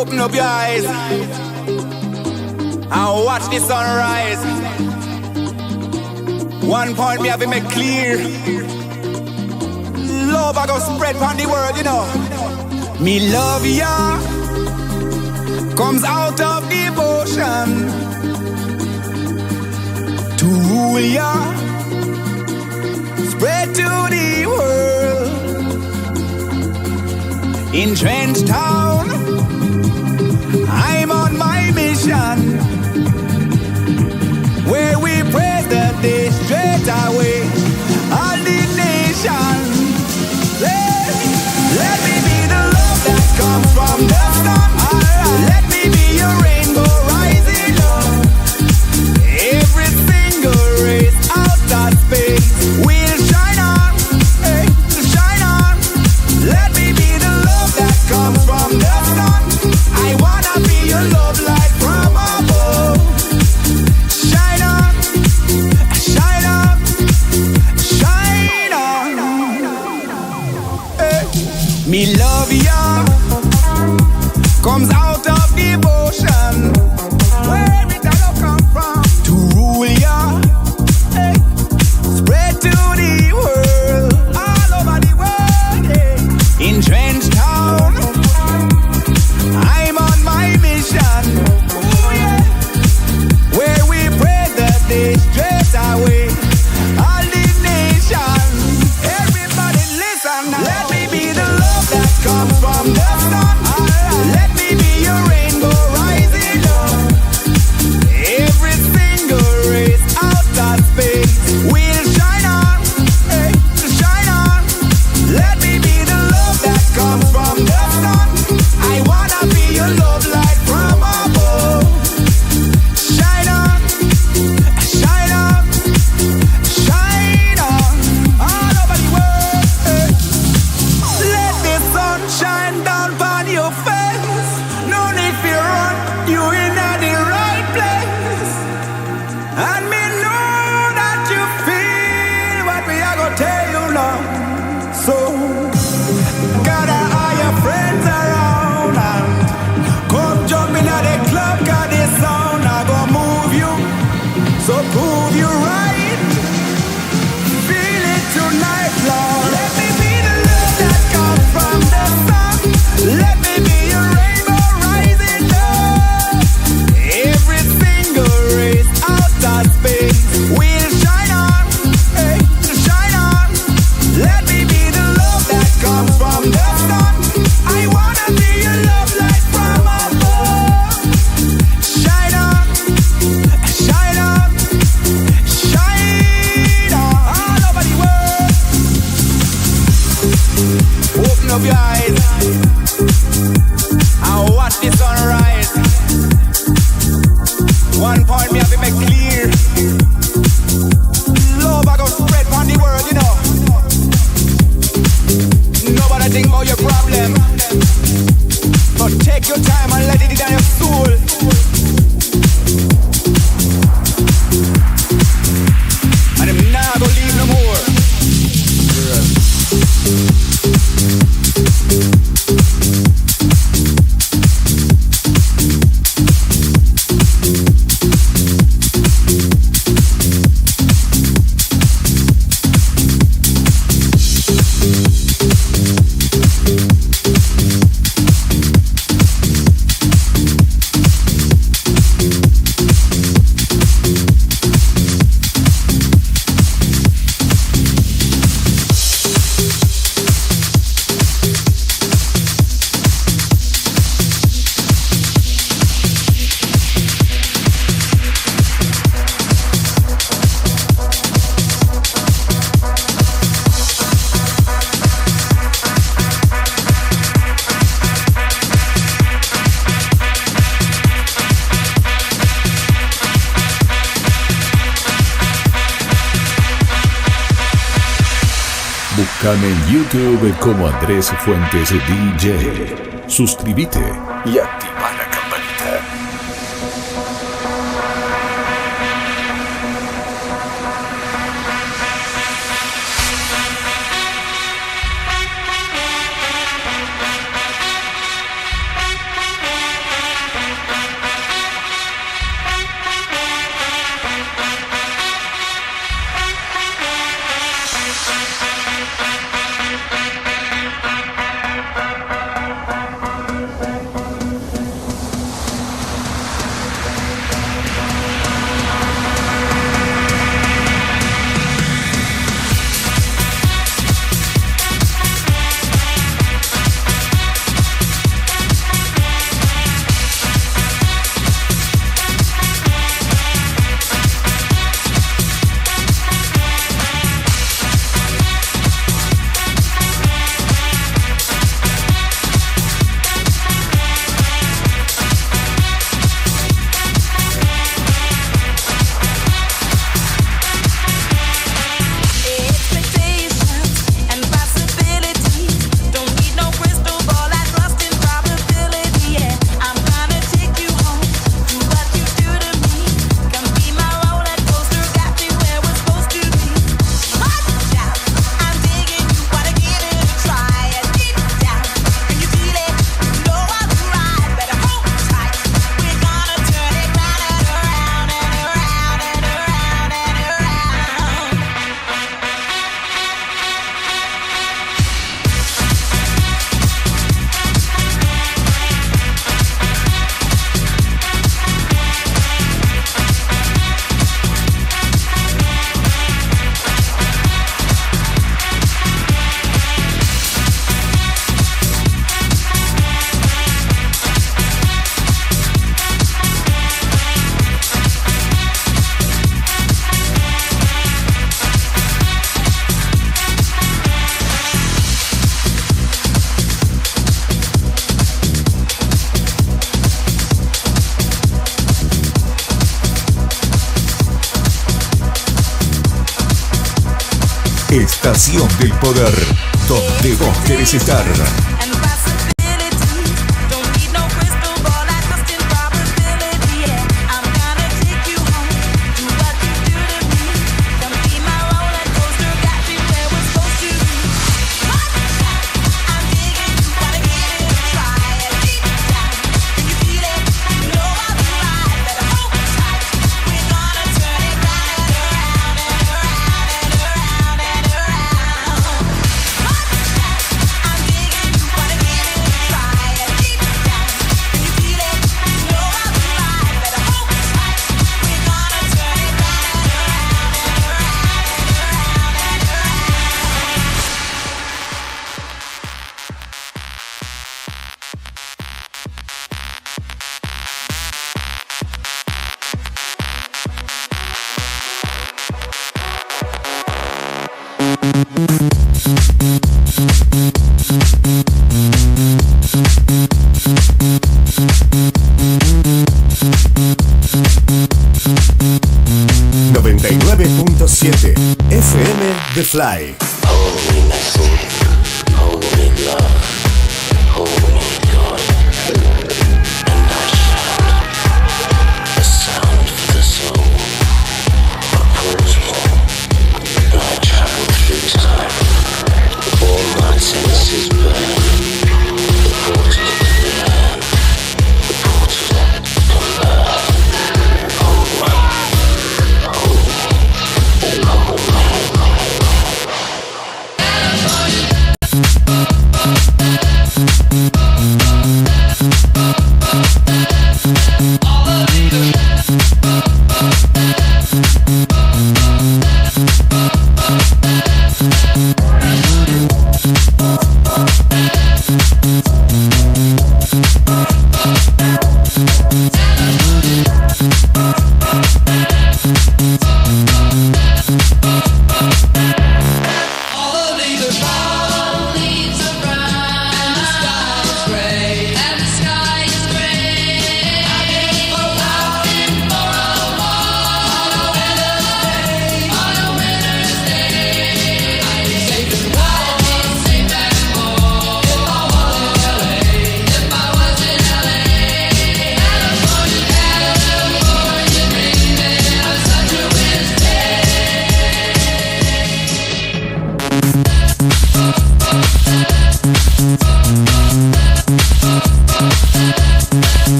Open up your eyes and watch the sunrise. One point me have to make clear. Love I go spread on the world, you know. Me love ya comes out of devotion to rule ya, spread to the world. In Trench Town, I'm on my mission, where we praise the day straight away. All the nation, let me be the love that comes from the sun. Let me be your rainbow rising up. Every single race out Me love ya comes out of devotion. Where it all come from? To rule ya, hey. Spread to the world, all over the world, hey. In Trench Town, I'm on my mission. Ooh, yeah. Where we pray that they straight away all the nation. Everybody listen now. Let me be the love that comes from the sun. Let me be your rainbow rising up. Every single race out of space will shine on, hey, shine on. Let me be the love that comes from the sun. I wanna be your love light from above. Shine on, shine on, shine on, all over the world. Hey. Let the sun shine down on your face. No need to run, you in the right place. And me know that you feel what we are gonna tell you now. So gather all your friends around and come jump in at the club, 'cause this sound I gonna move you. So prove you right. Feel it tonight, Lord. Let me be the love that comes from the sun. Let me be your rainbow rising up. Every single race out of space will shine on, hey, shine on. Let me be the love that comes from the sun. I wanna be your love light from above. Shine on, shine on, shine on, all over the world. Open up your eyes and watch the sunrise. One point me have to make clear. Love I go spread on the world, you know. Nobody think about your problem, but take your time and let it in your soul. And I'm not gonna leave no more. Búscame en YouTube como Andrés Fuentes DJ. Suscríbete y activa la campanita. Estación del Poder, donde vos querés estar. FM The Fly. All the leaves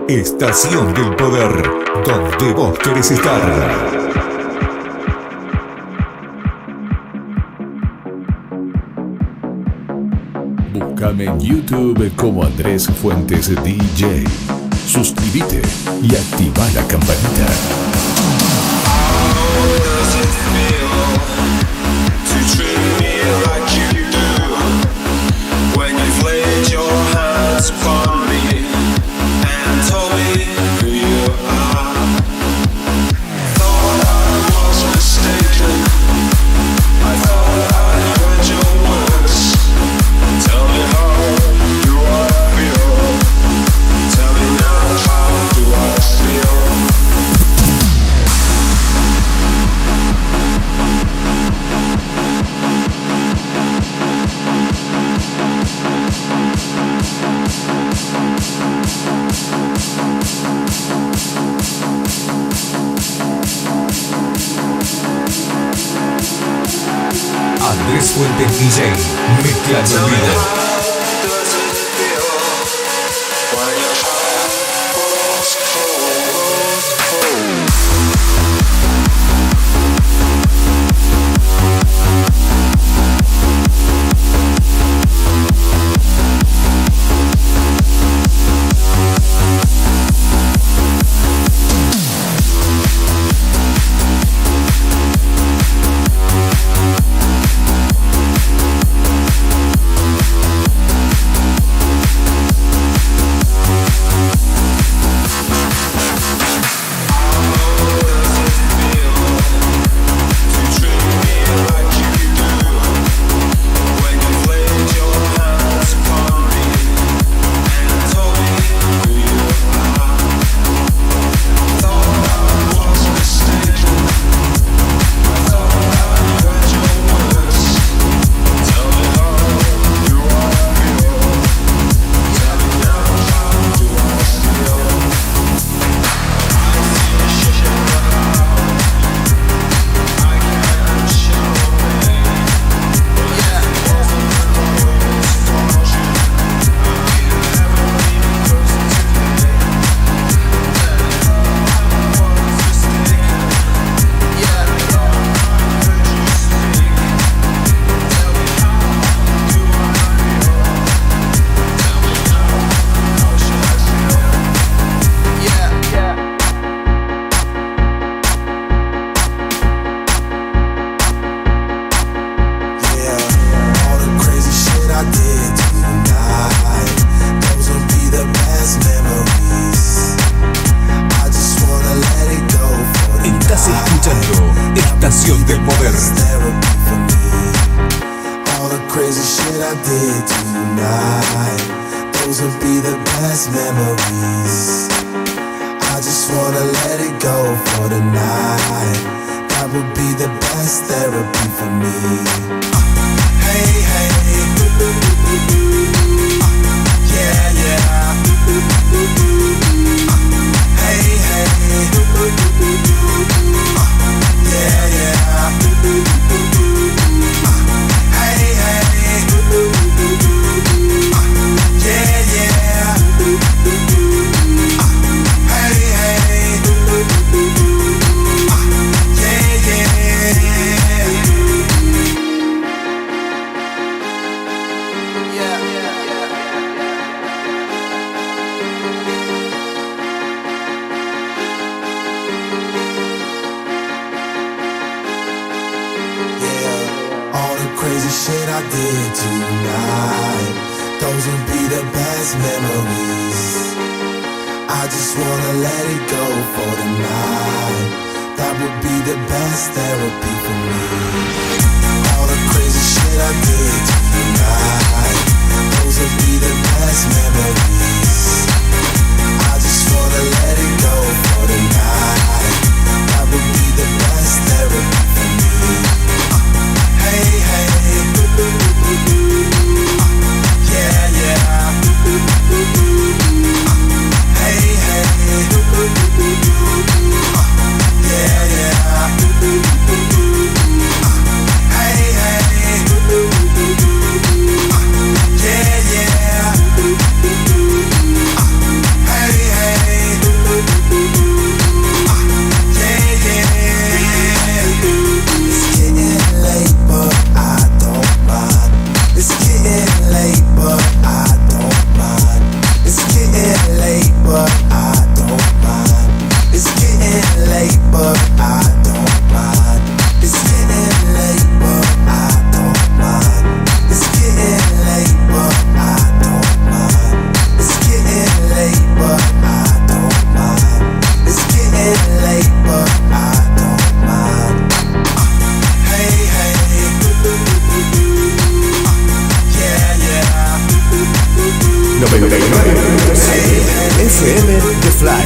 Estación del Poder, donde vos querés estar. Búscame en YouTube como Andrés Fuentes DJ. Suscríbete y activa la campanita. Andrés Fuentes DJ, mezclando el video. Estación del Poder. All the crazy shit I did tonight, those would be the best memories. I just wanna let it go for the night. That would be the best therapy for me. Hey, hey, yeah, yeah. Hey, hey, yeah, yeah. Hey, hey, yeah, yeah. Hey, hey, yeah, yeah. Crazy shit I did tonight, those would be the best memories. I just wanna let it go for the night. That would be the best therapy for me. All the crazy shit I did tonight, those would be the best memories. I just wanna let it go for the night. That would be the best therapy for me. Hey, hey, yeah, yeah. Hey, hey, yeah, yeah. Hey, hey, yeah, yeah. FM The Fly.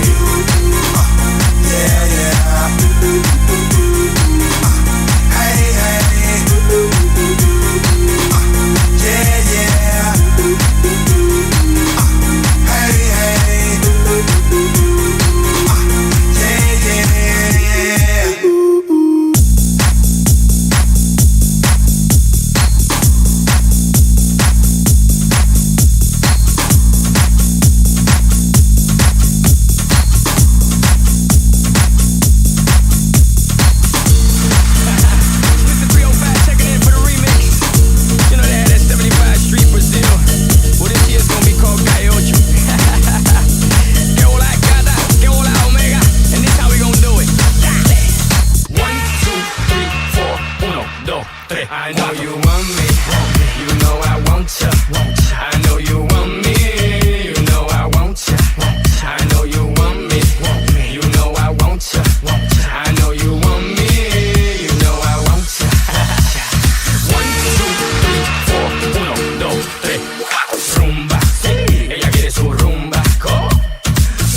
I know you want me, you know I want ya. I know you want me, you know I want ya. I know you want me, you know I want ya. I know you want me, you know I want ya. 1, 2, 3, 4, 1, 2, 3, 4. Rumba, sí, ella quiere su rumba. ¿Cómo?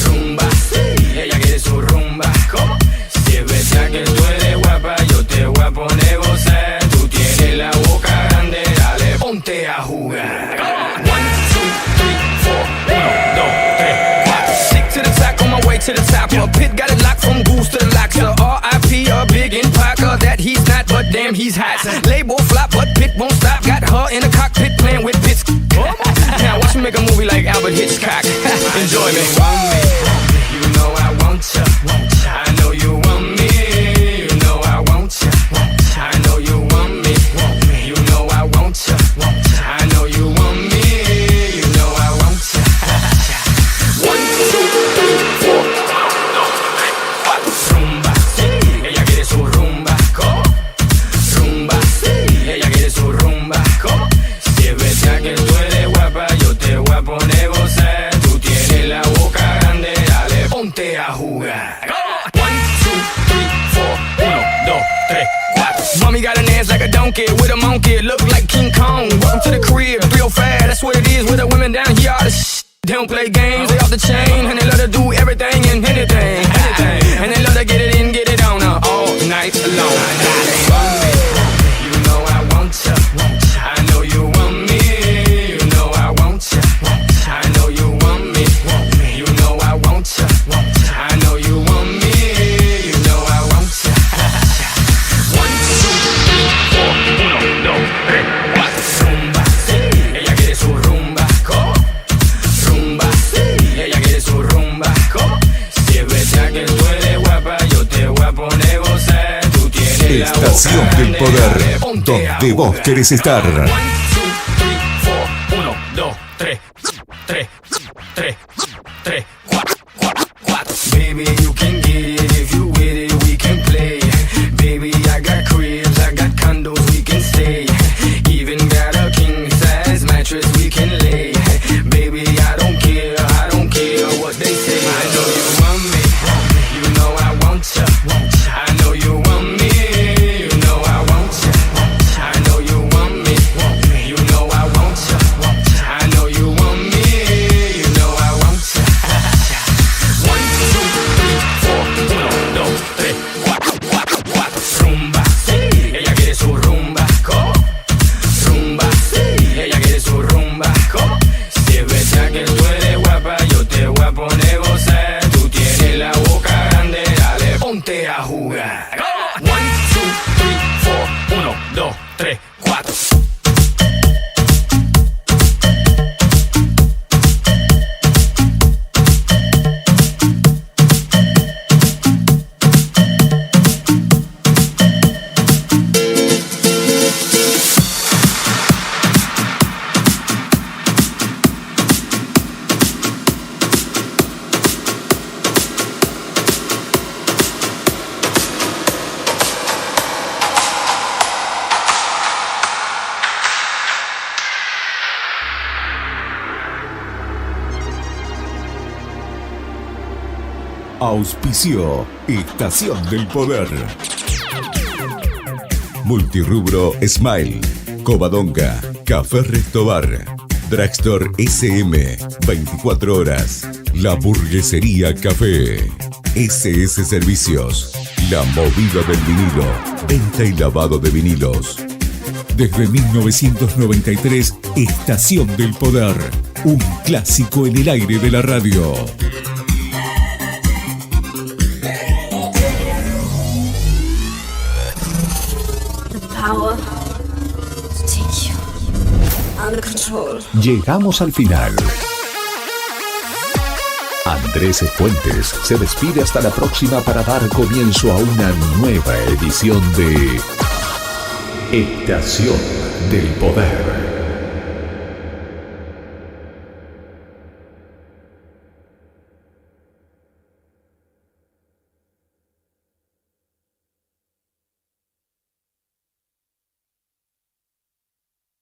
Rumba, sí, ella quiere su rumba. ¿Cómo? Si es verdad que tú eres guapa, yo te voy a poner gozar. La boca grande, dale, ponte a jugar. 1, 2, 3, 4, 1, 2, 3, 4. Sick to the top, on my way to the top. A pit got it locked from goose to the locks. R.I.P. a big in Parker, that he's not, but damn he's hot. Label flop, but Pit won't stop. Got her in the cockpit playing with bits. Now watch me make a movie like Albert Hitchcock. Enjoy me. You know I want ya. I know you want me. You know I want ya. I know you want me. You know I want ya. I know you want me. You know I want ya. 1, 2, 3, 4, 1, 2, 3, 4. Rumba, sí, ella quiere su rumba. ¿Cómo? Rumba, sí, ella quiere su rumba. ¿Cómo? Si es verdad que tú eres guapa, yo te voy a poner gozar. Tú tienes la boca grande, dale, ponte a jugar. 1, 2, 3, 4, 1, 2, 3, 4. Mommy got an ass like a donkey with a monkey, look like King Kong. Welcome to the crib, real fast, that's what it is with the women down here. All the they don't play games, they off the chain, and they love to do everything and anything, and they love to get it in, get it on all night long. You know I want ya, I know you want me. You know I want ya, I know you want me. You know I want ya, I know you want me. You know I want ya. 1, 2, 3, 4, 1, 2, 3, 4. Rumba, sí, ella quiere su rumba. ¿Cómo? Rumba, sí, ella quiere su rumba. ¿Cómo? Si es verdad que tú eres guapa, yo te voy a poner gozar. Tú tienes la boca Estación del grande, Poder, dale, ponte a donde vos jugar. querés estar. 1, 2, 3, 3, 3, 3, 4, 4, 4. Baby, you can get it if you with it, we can play. Baby, I got cribs, I got condos, we can stay. Even got a king size mattress we can lay. Baby, I don't care what they say. I know you want me, you know I want ya. I know you want me, you know I want ya. I know you want me, you know I want ya. I know you want me, you know I want ya. 1, 2, 3, 4, 1, 2, 3, 4, 4, 4. Rumba, sí, ella quiere su rumba. ¿Cómo? Rumba, sí, ella quiere su rumba. ¿Cómo? Si es verdad que tú eres guapa, yo te voy a poner gozar. Tú tienes la boca grande, dale, ponte a jugar. 1, 2, 3, 4, 1, 2, 3, 4. Auspicio Estación del Poder. Multirrubro Smile, Covadonga, Café Restobar, Drugstore SM, 24 horas. La Burguesería Café. SS Servicios. La movida del vinilo. Venta y lavado de vinilos. Desde 1993, Estación del Poder. Un clásico en el aire de la radio. Power to take you under control. Llegamos al final. Andrés Fuentes se despide hasta la próxima para dar comienzo a una nueva edición de Estación del Poder.